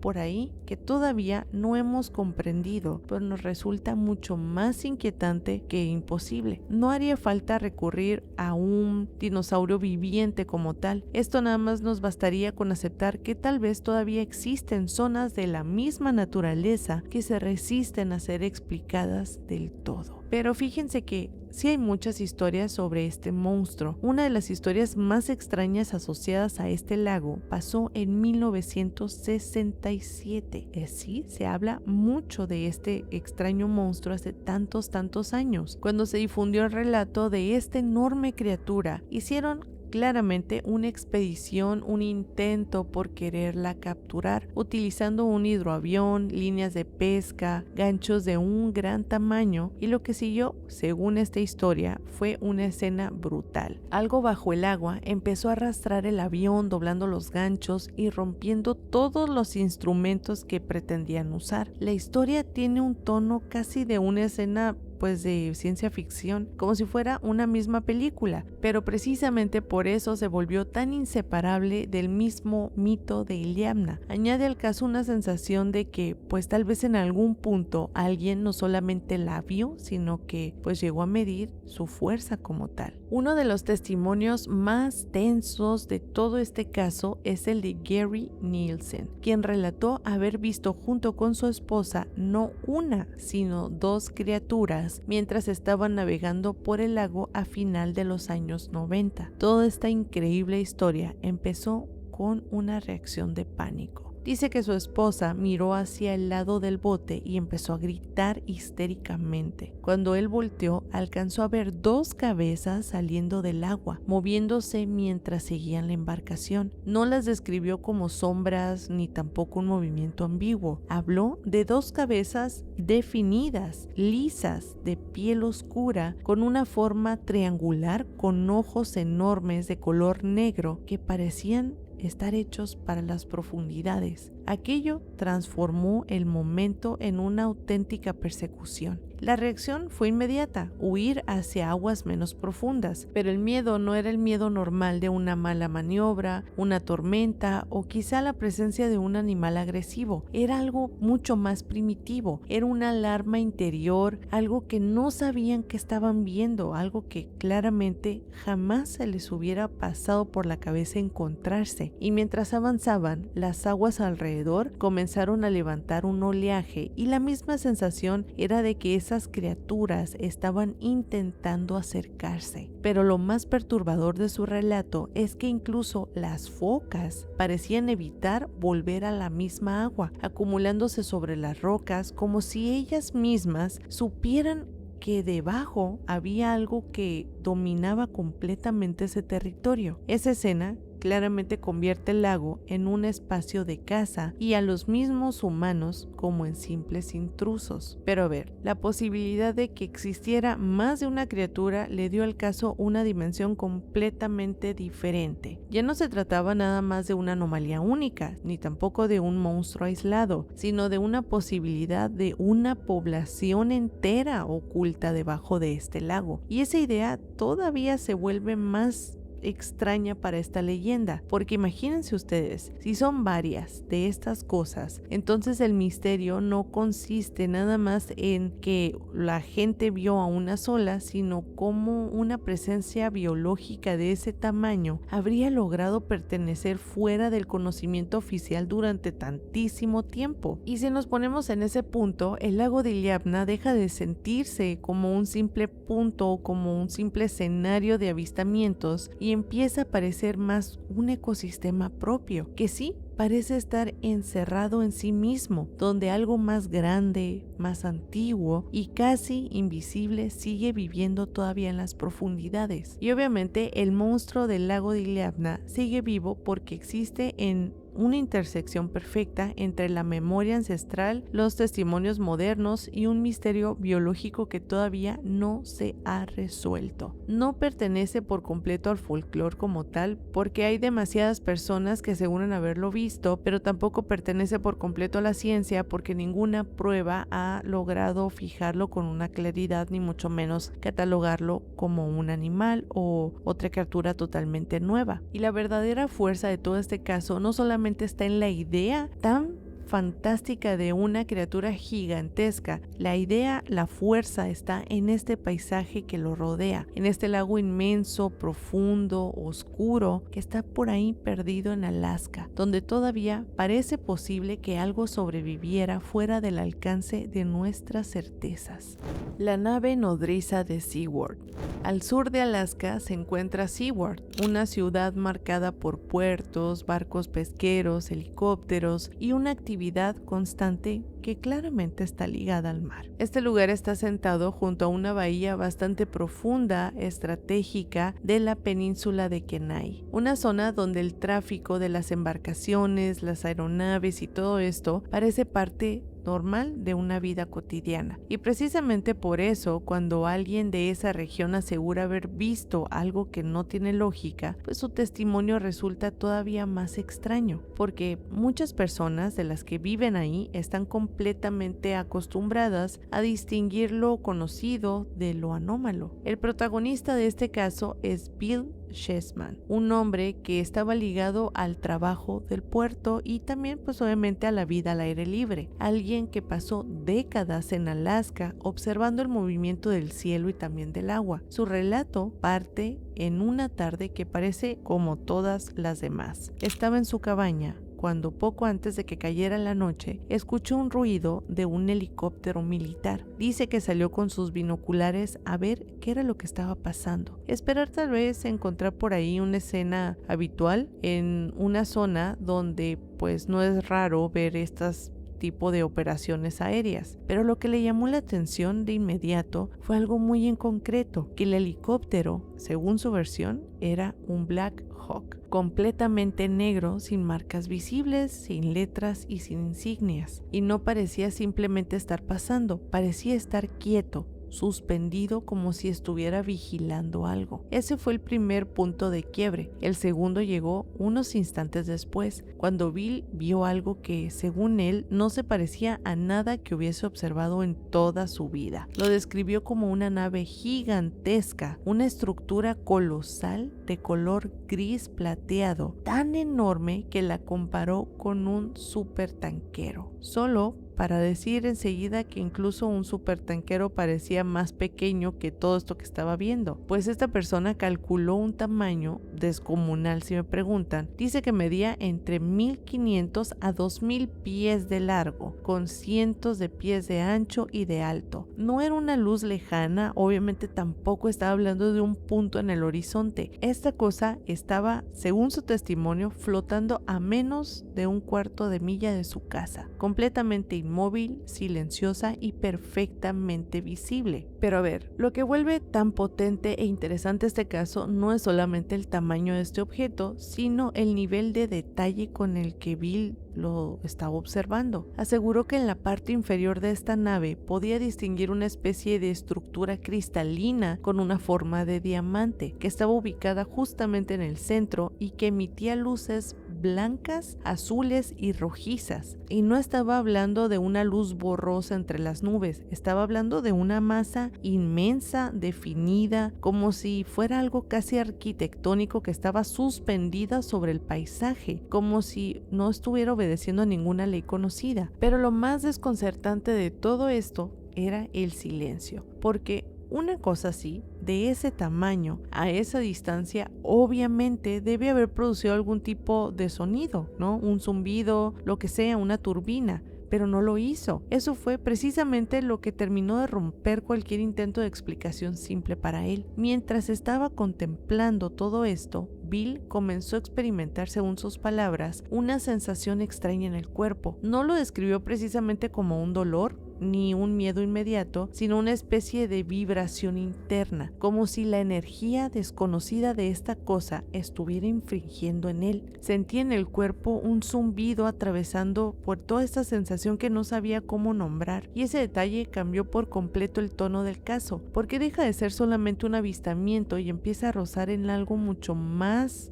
S1: por ahí que todavía no hemos comprendido, pero nos resulta mucho más inquietante que imposible. No haría falta recurrir a un dinosaurio viviente como tal. Esto nada más nos bastaría con aceptar que tal vez todavía existen zonas de la misma naturaleza que se resisten a ser explicadas del todo. Pero fíjense que sí hay muchas historias sobre este monstruo. Una de las historias más extrañas asociadas a este lago pasó en 1967. Sí, se habla mucho de este extraño monstruo hace tantos años. Cuando se difundió el relato de esta enorme criatura, hicieron claramente una expedición, un intento por quererla capturar, utilizando un hidroavión, líneas de pesca, ganchos de un gran tamaño, y lo que siguió, según esta historia, fue una escena brutal. Algo bajo el agua empezó a arrastrar el avión, doblando los ganchos y rompiendo todos los instrumentos que pretendían usar. La historia tiene un tono casi de una escena pues de ciencia ficción, como si fuera una misma película, pero precisamente por eso se volvió tan inseparable del mismo mito de Iliamna. Añade al caso una sensación de que pues tal vez en algún punto alguien no solamente la vio, sino que pues llegó a medir su fuerza como tal. Uno de los testimonios más tensos de todo este caso es el de Gary Nielsen, quien relató haber visto junto con su esposa no una, sino dos criaturas mientras estaban navegando por el lago a final de los años 90. Toda esta increíble historia empezó con una reacción de pánico. Dice que su esposa miró hacia el lado del bote y empezó a gritar histéricamente. Cuando él volteó, alcanzó a ver dos cabezas saliendo del agua, moviéndose mientras seguían la embarcación. No las describió como sombras ni tampoco un movimiento ambiguo. Habló de dos cabezas definidas, lisas, de piel oscura, con una forma triangular, con ojos enormes de color negro que parecían estar hechos para las profundidades. Aquello transformó el momento en una auténtica persecución. La reacción fue inmediata, huir hacia aguas menos profundas, pero el miedo no era el miedo normal de una mala maniobra, una tormenta o quizá la presencia de un animal agresivo. Era algo mucho más primitivo, era una alarma interior, algo que no sabían que estaban viendo, algo que claramente jamás se les hubiera pasado por la cabeza encontrarse. Y mientras avanzaban, las aguas alrededor comenzaron a levantar un oleaje y la misma sensación era de que esas criaturas estaban intentando acercarse. Pero lo más perturbador de su relato es que incluso las focas parecían evitar volver a la misma agua, acumulándose sobre las rocas como si ellas mismas supieran que debajo había algo que dominaba completamente ese territorio. Esa escena claramente convierte el lago en un espacio de caza y a los mismos humanos como en simples intrusos. Pero a ver, la posibilidad de que existiera más de una criatura le dio al caso una dimensión completamente diferente. Ya no se trataba nada más de una anomalía única, ni tampoco de un monstruo aislado, sino de una posibilidad de una población entera oculta debajo de este lago. Y esa idea todavía se vuelve más extraña para esta leyenda, porque imagínense ustedes, si son varias de estas cosas, entonces el misterio no consiste nada más en que la gente vio a una sola, sino cómo una presencia biológica de ese tamaño habría logrado pertenecer fuera del conocimiento oficial durante tantísimo tiempo. Y si nos ponemos en ese punto, el lago de Iliamna deja de sentirse como un simple punto o como un simple escenario de avistamientos y empieza a parecer más un ecosistema propio, que sí, parece estar encerrado en sí mismo, donde algo más grande, más antiguo y casi invisible sigue viviendo todavía en las profundidades. Y obviamente el monstruo del lago de Iliamna sigue vivo porque existe en una intersección perfecta entre la memoria ancestral, los testimonios modernos y un misterio biológico que todavía no se ha resuelto. No pertenece por completo al folclore como tal, porque hay demasiadas personas que aseguran haberlo visto, pero tampoco pertenece por completo a la ciencia porque ninguna prueba ha logrado fijarlo con una claridad, ni mucho menos catalogarlo como un animal o otra criatura totalmente nueva. Y la verdadera fuerza de todo este caso no solamente está en la idea tan fantástica de una criatura gigantesca. La idea, la fuerza está en este paisaje que lo rodea, en este lago inmenso, profundo, oscuro, que está por ahí perdido en Alaska, donde todavía parece posible que algo sobreviviera fuera del alcance de nuestras certezas. La nave nodriza de Seward. Al sur de Alaska se encuentra Seward, una ciudad marcada por puertos, barcos pesqueros, helicópteros y una actividad constante que claramente está ligada al mar. Este lugar está asentado junto a una bahía bastante profunda, estratégica de la península de Kenai, una zona donde el tráfico de las embarcaciones, las aeronaves y todo esto parece parte normal de una vida cotidiana. Y precisamente por eso, cuando alguien de esa región asegura haber visto algo que no tiene lógica, pues su testimonio resulta todavía más extraño, porque muchas personas de las que viven ahí están completamente acostumbradas a distinguir lo conocido de lo anómalo. El protagonista de este caso es Bill Chessman, un hombre que estaba ligado al trabajo del puerto y también pues obviamente a la vida al aire libre, alguien que pasó décadas en Alaska observando el movimiento del cielo y también del agua. Su relato parte en una tarde que parece como todas las demás. Estaba en su cabaña cuando poco antes de que cayera la noche escuchó un ruido de un helicóptero militar. Dice que salió con sus binoculares a ver qué era lo que estaba pasando. Esperar tal vez encontrar por ahí una escena habitual en una zona donde pues no es raro ver estas tipo de operaciones aéreas, pero lo que le llamó la atención de inmediato fue algo muy en concreto, que el helicóptero, según su versión, era un Black Hawk, completamente negro, sin marcas visibles, sin letras y sin insignias, y no parecía simplemente estar pasando, parecía estar quieto, suspendido como si estuviera vigilando algo. Ese fue el primer punto de quiebre. El segundo llegó unos instantes después, cuando Bill vio algo que, según él, no se parecía a nada que hubiese observado en toda su vida. Lo describió como una nave gigantesca, una estructura colosal de color gris plateado, tan enorme que la comparó con un supertanquero. Solo para decir enseguida que incluso un supertanquero parecía más pequeño que todo esto que estaba viendo, pues esta persona calculó un tamaño descomunal, si me preguntan. Dice que medía entre 1500 a 2000 pies de largo, con cientos de pies de ancho y de alto. No era una luz lejana, obviamente tampoco estaba hablando de un punto en el horizonte. Esta cosa estaba, según su testimonio, flotando a menos de un cuarto de milla de su casa, completamente inmóvil, silenciosa y perfectamente visible. Pero a ver, lo que vuelve tan potente e interesante este caso no es solamente el tamaño de este objeto, sino el nivel de detalle con el que Bill lo estaba observando. Aseguró que en la parte inferior de esta nave podía distinguir una especie de estructura cristalina con una forma de diamante que estaba ubicada justamente en el centro y que emitía luces blancas, azules y rojizas. Y no estaba hablando de una luz borrosa entre las nubes, estaba hablando de una masa inmensa, definida, como si fuera algo casi arquitectónico que estaba suspendida sobre el paisaje, como si no estuviera obedeciendo a ninguna ley conocida. Pero lo más desconcertante de todo esto era el silencio, porque una cosa así, de ese tamaño, a esa distancia, obviamente debe haber producido algún tipo de sonido, ¿no? Un zumbido, lo que sea, una turbina. Pero no lo hizo. Eso fue precisamente lo que terminó de romper cualquier intento de explicación simple para él. Mientras estaba contemplando todo esto, Bill comenzó a experimentar, según sus palabras, una sensación extraña en el cuerpo. No lo describió precisamente como un dolor ni un miedo inmediato, sino una especie de vibración interna, como si la energía desconocida de esta cosa estuviera infringiendo en él. Sentía en el cuerpo un zumbido atravesando por toda esta sensación que no sabía cómo nombrar, y ese detalle cambió por completo el tono del caso, porque deja de ser solamente un avistamiento y empieza a rozar en algo mucho más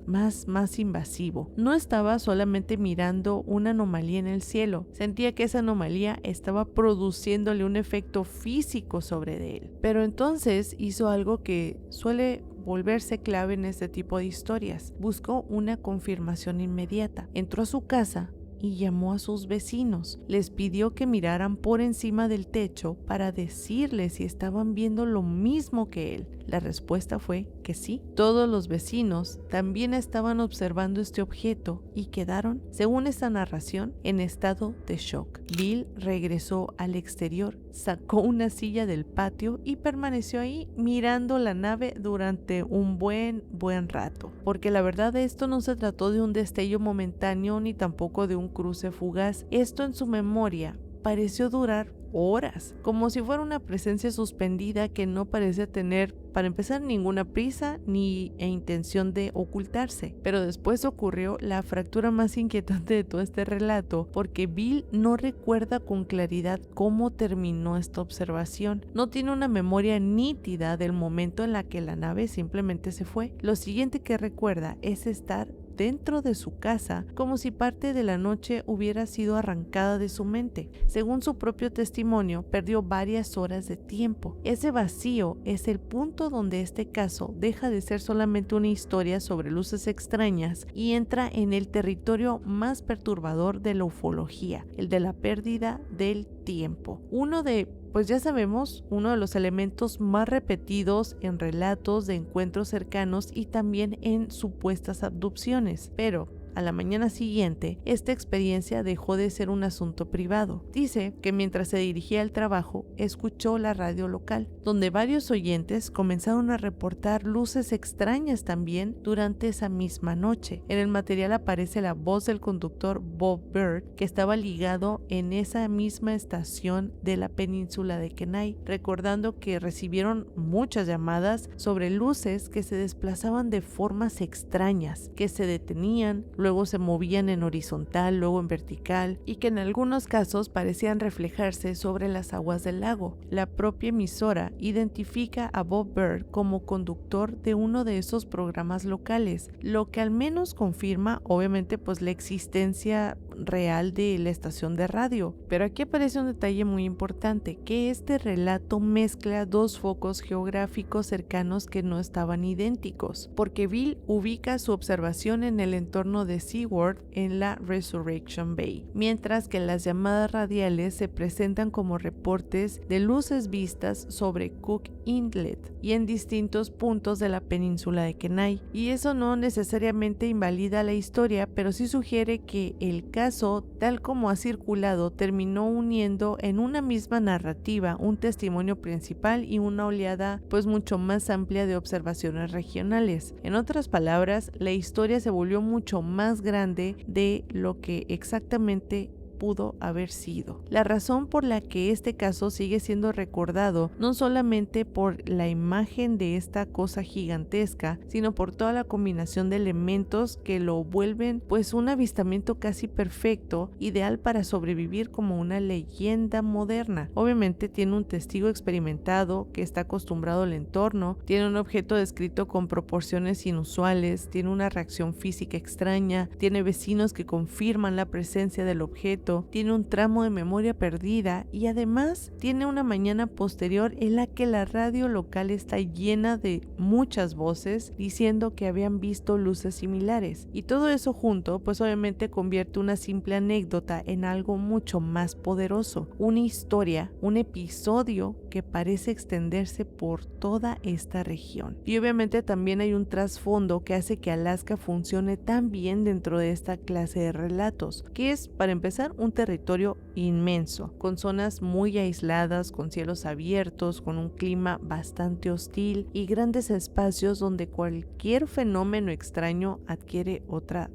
S1: invasivo. No estaba solamente mirando una anomalía en el cielo, sentía que esa anomalía estaba produciéndole un efecto físico sobre él. Pero entonces hizo algo que suele volverse clave en este tipo de historias. Buscó una confirmación inmediata. Entró a su casa y llamó a sus vecinos. Les pidió que miraran por encima del techo para decirles si estaban viendo lo mismo que él. La respuesta fue que sí. Todos los vecinos también estaban observando este objeto y quedaron, según esta narración, en estado de shock. Bill regresó al exterior, sacó una silla del patio y permaneció ahí mirando la nave durante un buen rato. Porque la verdad, esto no se trató de un destello momentáneo ni tampoco de un cruce fugaz. Esto en su memoria pareció durar horas, como si fuera una presencia suspendida que no parecía tener, para empezar, ninguna prisa ni intención de ocultarse. Pero después ocurrió la fractura más inquietante de todo este relato, porque Bill no recuerda con claridad cómo terminó esta observación. No tiene una memoria nítida del momento en la que la nave simplemente se fue. Lo siguiente que recuerda es estar dentro de su casa, como si parte de la noche hubiera sido arrancada de su mente. Según su propio testimonio, perdió varias horas de tiempo. Ese vacío es el punto donde este caso deja de ser solamente una historia sobre luces extrañas y entra en el territorio más perturbador de la ufología, el de la pérdida del tiempo. Pues ya sabemos, uno de los elementos más repetidos en relatos de encuentros cercanos y también en supuestas abducciones. Pero a la mañana siguiente, esta experiencia dejó de ser un asunto privado. Dice que mientras se dirigía al trabajo, escuchó la radio local, donde varios oyentes comenzaron a reportar luces extrañas también durante esa misma noche. En el material aparece la voz del conductor Bob Bird, que estaba ligado en esa misma estación de la península de Kenai, recordando que recibieron muchas llamadas sobre luces que se desplazaban de formas extrañas, que se detenían, luego se movían en horizontal, luego en vertical, y que en algunos casos parecían reflejarse sobre las aguas del lago. La propia emisora identifica a Bob Bird como conductor de uno de esos programas locales, lo que al menos confirma, obviamente, pues la existencia real de la estación de radio. Pero aquí aparece un detalle muy importante, que este relato mezcla dos focos geográficos cercanos que no estaban idénticos, porque Bill ubica su observación en el entorno de SeaWorld en la Resurrection Bay, mientras que las llamadas radiales se presentan como reportes de luces vistas sobre Cook Inlet y en distintos puntos de la península de Kenai. Y eso no necesariamente invalida la historia, pero sí sugiere que el caso, tal como ha circulado, terminó uniendo en una misma narrativa un testimonio principal y una oleada pues mucho más amplia de observaciones regionales. En otras palabras, la historia se volvió mucho más grande de lo que exactamente pudo haber sido. La razón por la que este caso sigue siendo recordado no solamente por la imagen de esta cosa gigantesca, sino por toda la combinación de elementos que lo vuelven pues un avistamiento casi perfecto, ideal para sobrevivir como una leyenda moderna. Obviamente tiene un testigo experimentado que está acostumbrado al entorno, tiene un objeto descrito con proporciones inusuales, tiene una reacción física extraña, tiene vecinos que confirman la presencia del objeto, tiene un tramo de memoria perdida y además tiene una mañana posterior en la que la radio local está llena de muchas voces diciendo que habían visto luces similares. Y todo eso junto pues obviamente convierte una simple anécdota en algo mucho más poderoso, una historia, un episodio que parece extenderse por toda esta región. Y obviamente también hay un trasfondo que hace que Alaska funcione tan bien dentro de esta clase de relatos, que es, para empezar, un territorio inmenso, con zonas muy aisladas, con cielos abiertos, con un clima bastante hostil y grandes espacios donde cualquier fenómeno extraño adquiere otra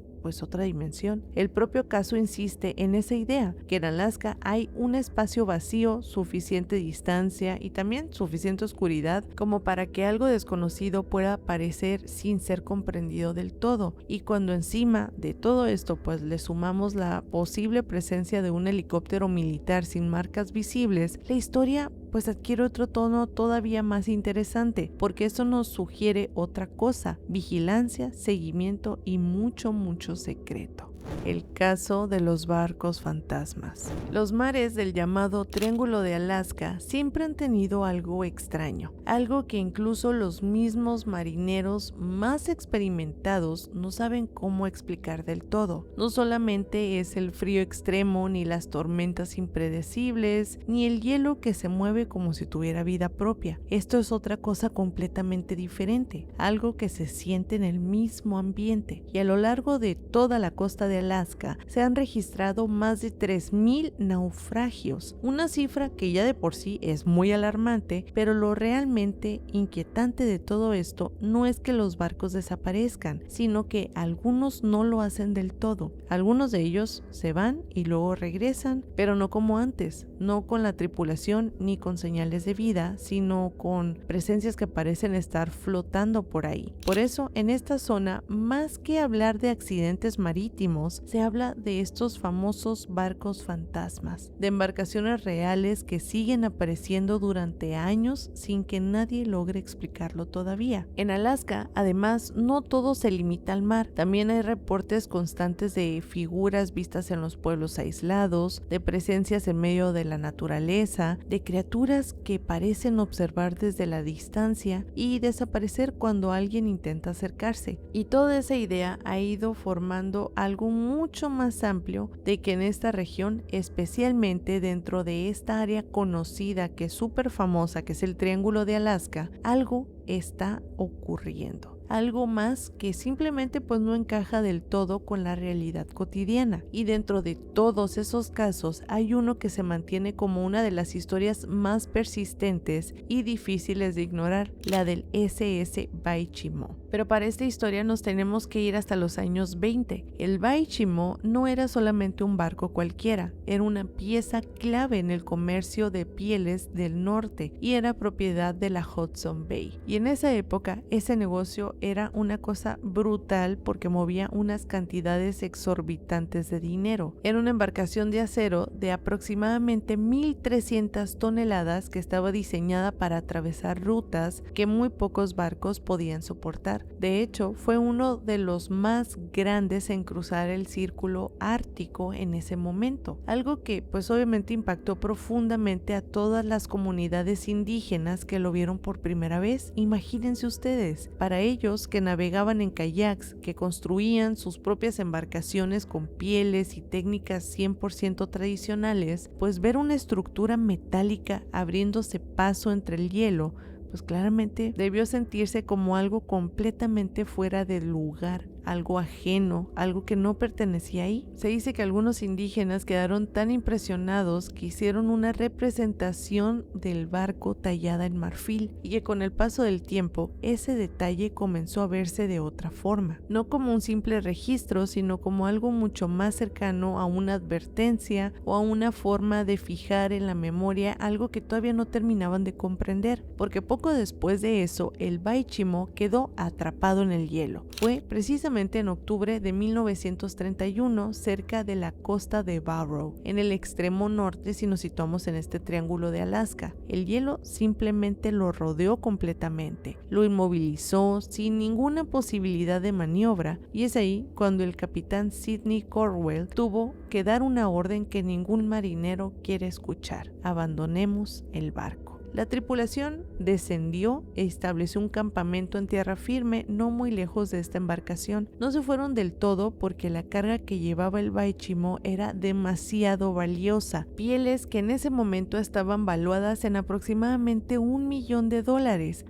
S1: dimensión. El propio caso insiste en esa idea, que en Alaska hay un espacio vacío, suficiente distancia y también suficiente oscuridad como para que algo desconocido pueda aparecer sin ser comprendido del todo. Y cuando encima de todo esto pues le sumamos la posible presencia de un helicóptero militar sin marcas visibles, la historia pues adquiere otro tono todavía más interesante, porque eso nos sugiere otra cosa: vigilancia, seguimiento y mucho secreto. El caso de los barcos fantasmas. Los mares del llamado Triángulo de Alaska siempre han tenido algo extraño, algo que incluso los mismos marineros más experimentados no saben cómo explicar del todo. No solamente es el frío extremo, ni las tormentas impredecibles, ni el hielo que se mueve como si tuviera vida propia. Esto es otra cosa completamente diferente, algo que se siente en el mismo ambiente. Y a lo largo de toda la costa de Alaska se han registrado más de 3,000 naufragios, una cifra que ya de por sí es muy alarmante, pero lo realmente inquietante de todo esto no es que los barcos desaparezcan, sino que algunos no lo hacen del todo. Algunos de ellos se van y luego regresan, pero no como antes, no con la tripulación ni con señales de vida, sino con presencias que parecen estar flotando por ahí. Por eso, en esta zona, más que hablar de accidentes marítimos, se habla de estos famosos barcos fantasmas, de embarcaciones reales que siguen apareciendo durante años sin que nadie logre explicarlo todavía. En Alaska, además, no todo se limita al mar. También hay reportes constantes de figuras vistas en los pueblos aislados, de presencias en medio de la naturaleza, de criaturas que parecen observar desde la distancia y desaparecer cuando alguien intenta acercarse. Y toda esa idea ha ido formando algo mucho más amplio de que en esta región, especialmente dentro de esta área conocida que es súper famosa, que es el Triángulo de Alaska, algo está ocurriendo. Algo más que simplemente pues no encaja del todo con la realidad cotidiana. Y dentro de todos esos casos hay uno que se mantiene como una de las historias más persistentes y difíciles de ignorar, la del SS Baichimo. Pero para esta historia nos tenemos que ir hasta los años 20. El Baichimo no era solamente un barco cualquiera, era una pieza clave en el comercio de pieles del norte y era propiedad de la Hudson Bay. Y en esa época ese negocio era una cosa brutal porque movía unas cantidades exorbitantes de dinero. Era una embarcación de acero de aproximadamente 1,300 toneladas que estaba diseñada para atravesar rutas que muy pocos barcos podían soportar. De hecho, fue uno de los más grandes en cruzar el círculo ártico en ese momento, algo que pues obviamente impactó profundamente a todas las comunidades indígenas que lo vieron por primera vez. Imagínense ustedes, para ellos que navegaban en kayaks, que construían sus propias embarcaciones con pieles y técnicas 100% tradicionales, pues ver una estructura metálica abriéndose paso entre el hielo, pues claramente debió sentirse como algo completamente fuera de lugar, algo ajeno, algo que no pertenecía ahí. Se dice que algunos indígenas quedaron tan impresionados que hicieron una representación del barco tallada en marfil y que con el paso del tiempo ese detalle comenzó a verse de otra forma, no como un simple registro, sino como algo mucho más cercano a una advertencia o a una forma de fijar en la memoria algo que todavía no terminaban de comprender, porque poco después de eso el Baichimo quedó atrapado en el hielo. Fue precisamente en octubre de 1931 cerca de la costa de Barrow, en el extremo norte si nos situamos en este triángulo de Alaska. El hielo simplemente lo rodeó completamente, lo inmovilizó sin ninguna posibilidad de maniobra, y es ahí cuando el capitán Sidney Cornwell tuvo que dar una orden que ningún marinero quiere escuchar: abandonemos el barco. La tripulación descendió e estableció un campamento en tierra firme no muy lejos de esta embarcación. No se fueron del todo porque la carga que llevaba el Baichimo era demasiado valiosa, pieles que en ese momento estaban valuadas en aproximadamente $1 millón,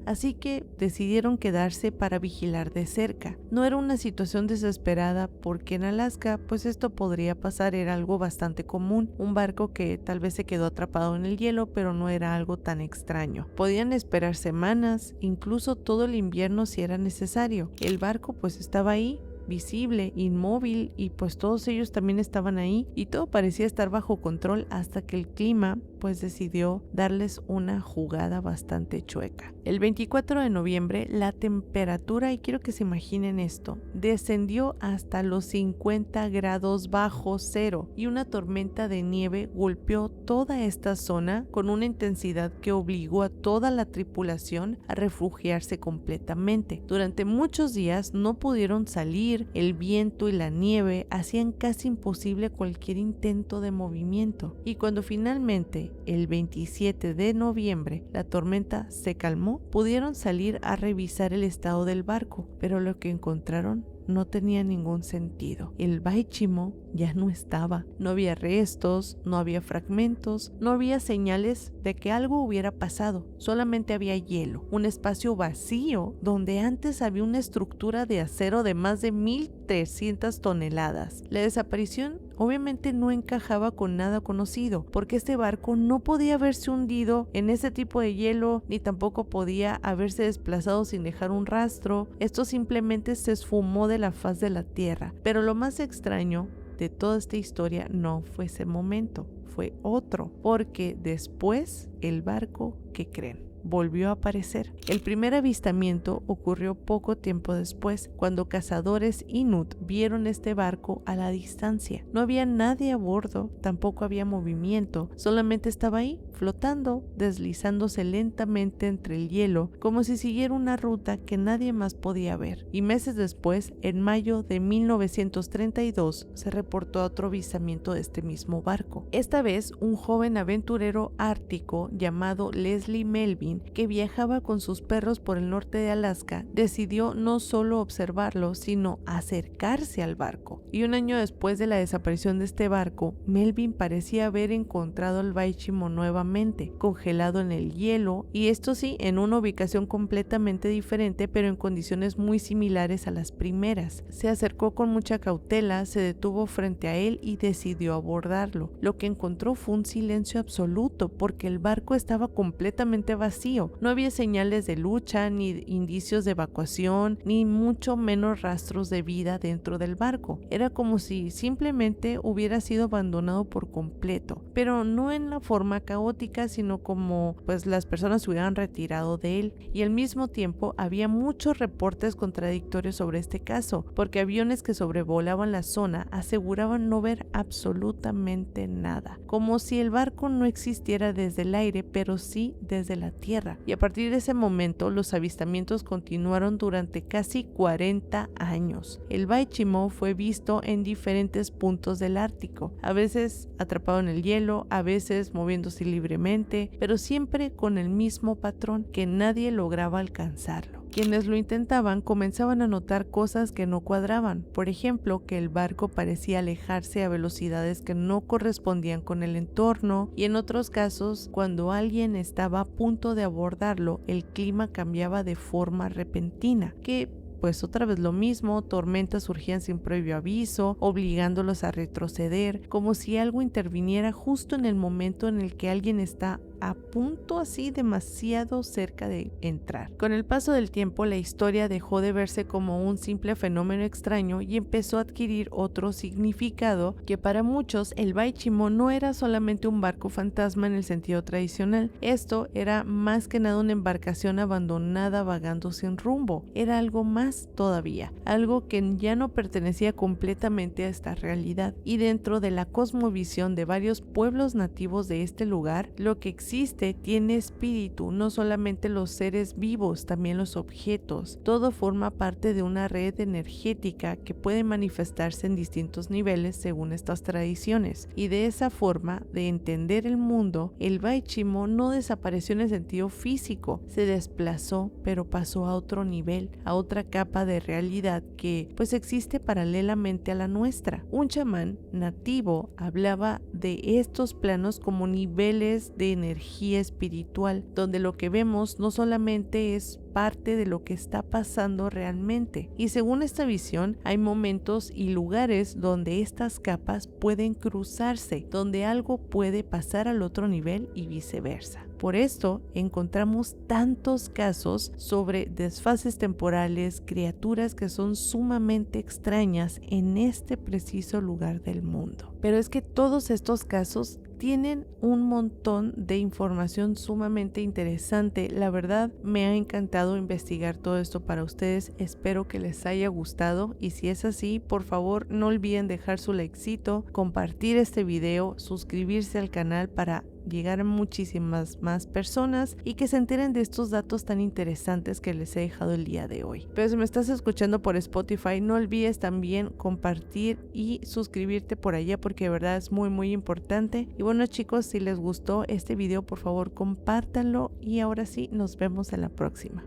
S1: así que decidieron quedarse para vigilar de cerca. No era una situación desesperada porque en Alaska pues esto podría pasar, era algo bastante común, un barco que tal vez se quedó atrapado en el hielo, pero no era algo tan extraño. Podían esperar semanas, incluso todo el invierno si era necesario. El barco pues estaba ahí, visible, inmóvil, y pues todos ellos también estaban ahí y todo parecía estar bajo control hasta que el clima pues decidió darles una jugada bastante chueca. El 24 de noviembre la temperatura, y quiero que se imaginen esto, descendió hasta los 50 grados bajo cero y una tormenta de nieve golpeó toda esta zona con una intensidad que obligó a toda la tripulación a refugiarse completamente. Durante muchos días no pudieron salir, el viento y la nieve hacían casi imposible cualquier intento de movimiento, y cuando finalmente el 27 de noviembre la tormenta se calmó, pudieron salir a revisar el estado del barco, pero lo que encontraron no tenía ningún sentido. El Baichimo ya no estaba, no había restos, no había fragmentos, no había señales de que algo hubiera pasado, solamente había hielo, un espacio vacío donde antes había una estructura de acero de más de 1,300 toneladas. La desaparición obviamente no encajaba con nada conocido, porque este barco no podía haberse hundido en ese tipo de hielo, ni tampoco podía haberse desplazado sin dejar un rastro. Esto simplemente se esfumó de la faz de la tierra. Pero lo más extraño de toda esta historia no fue ese momento, fue otro, porque después el barco, ¿qué creen?, volvió a aparecer. El primer avistamiento ocurrió poco tiempo después, cuando cazadores Inuit vieron este barco a la distancia. No había nadie a bordo, tampoco había movimiento, solamente estaba ahí, flotando, deslizándose lentamente entre el hielo, como si siguiera una ruta que nadie más podía ver. Y meses después, en mayo de 1932, se reportó otro avistamiento de este mismo barco. Esta vez, un joven aventurero ártico llamado Leslie Melvin, que viajaba con sus perros por el norte de Alaska, decidió no solo observarlo, sino acercarse al barco. Y un año después de la desaparición de este barco, Melvin parecía haber encontrado el Baichimo nuevamente, congelado en el hielo, y esto sí, en una ubicación completamente diferente, pero en condiciones muy similares a las primeras. Se acercó con mucha cautela, se detuvo frente a él y decidió abordarlo. Lo que encontró fue un silencio absoluto, porque el barco estaba completamente vacío. No había señales de lucha, ni indicios de evacuación, ni mucho menos rastros de vida dentro del barco. Era como si simplemente hubiera sido abandonado por completo, pero no en la forma caótica, sino como pues las personas se hubieran retirado de él. Y al mismo tiempo había muchos reportes contradictorios sobre este caso, porque aviones que sobrevolaban la zona aseguraban no ver absolutamente nada, como si el barco no existiera desde el aire, pero sí desde la tierra. Y a partir de ese momento los avistamientos continuaron durante casi 40 años. El Baichimo fue visto en diferentes puntos del Ártico, a veces atrapado en el hielo, a veces moviéndose libremente, pero siempre con el mismo patrón, que nadie lograba alcanzarlo. Quienes lo intentaban comenzaban a notar cosas que no cuadraban, por ejemplo, que el barco parecía alejarse a velocidades que no correspondían con el entorno, y en otros casos, cuando alguien estaba a punto de abordarlo, el clima cambiaba de forma repentina, que pues otra vez lo mismo, tormentas surgían sin previo aviso, obligándolos a retroceder, como si algo interviniera justo en el momento en el que alguien está a punto, así demasiado cerca de entrar. Con el paso del tiempo, la historia dejó de verse como un simple fenómeno extraño y empezó a adquirir otro significado, que para muchos el Baichimo no era solamente un barco fantasma en el sentido tradicional. Esto era más que nada una embarcación abandonada vagando sin rumbo. Era algo más todavía, algo que ya no pertenecía completamente a esta realidad. Y dentro de la cosmovisión de varios pueblos nativos de este lugar, lo que existe tiene espíritu, no solamente los seres vivos, también los objetos. Todo forma parte de una red energética que puede manifestarse en distintos niveles según estas tradiciones. Y de esa forma de entender el mundo, el Baichimo no desapareció en el sentido físico, se desplazó, pero pasó a otro nivel, a otra capa de realidad que pues existe paralelamente a la nuestra. Un chamán nativo hablaba de estos planos como niveles de energía espiritual, donde lo que vemos no solamente es parte de lo que está pasando realmente. Y según esta visión, hay momentos y lugares donde estas capas pueden cruzarse, donde algo puede pasar al otro nivel y viceversa. Por esto encontramos tantos casos sobre desfases temporales, criaturas que son sumamente extrañas en este preciso lugar del mundo. Pero es que todos estos casos tienen un montón de información sumamente interesante. La verdad, me ha encantado investigar todo esto para ustedes. Espero que les haya gustado y si es así, por favor no olviden dejar su likecito, compartir este video, suscribirse al canal para llegar a muchísimas más personas y que se enteren de estos datos tan interesantes que les he dejado el día de hoy. Pero si me estás escuchando por Spotify, no olvides también compartir y suscribirte por allá porque de verdad es muy importante. Y bueno chicos, si les gustó este video, por favor compártanlo y ahora sí, nos vemos en la próxima.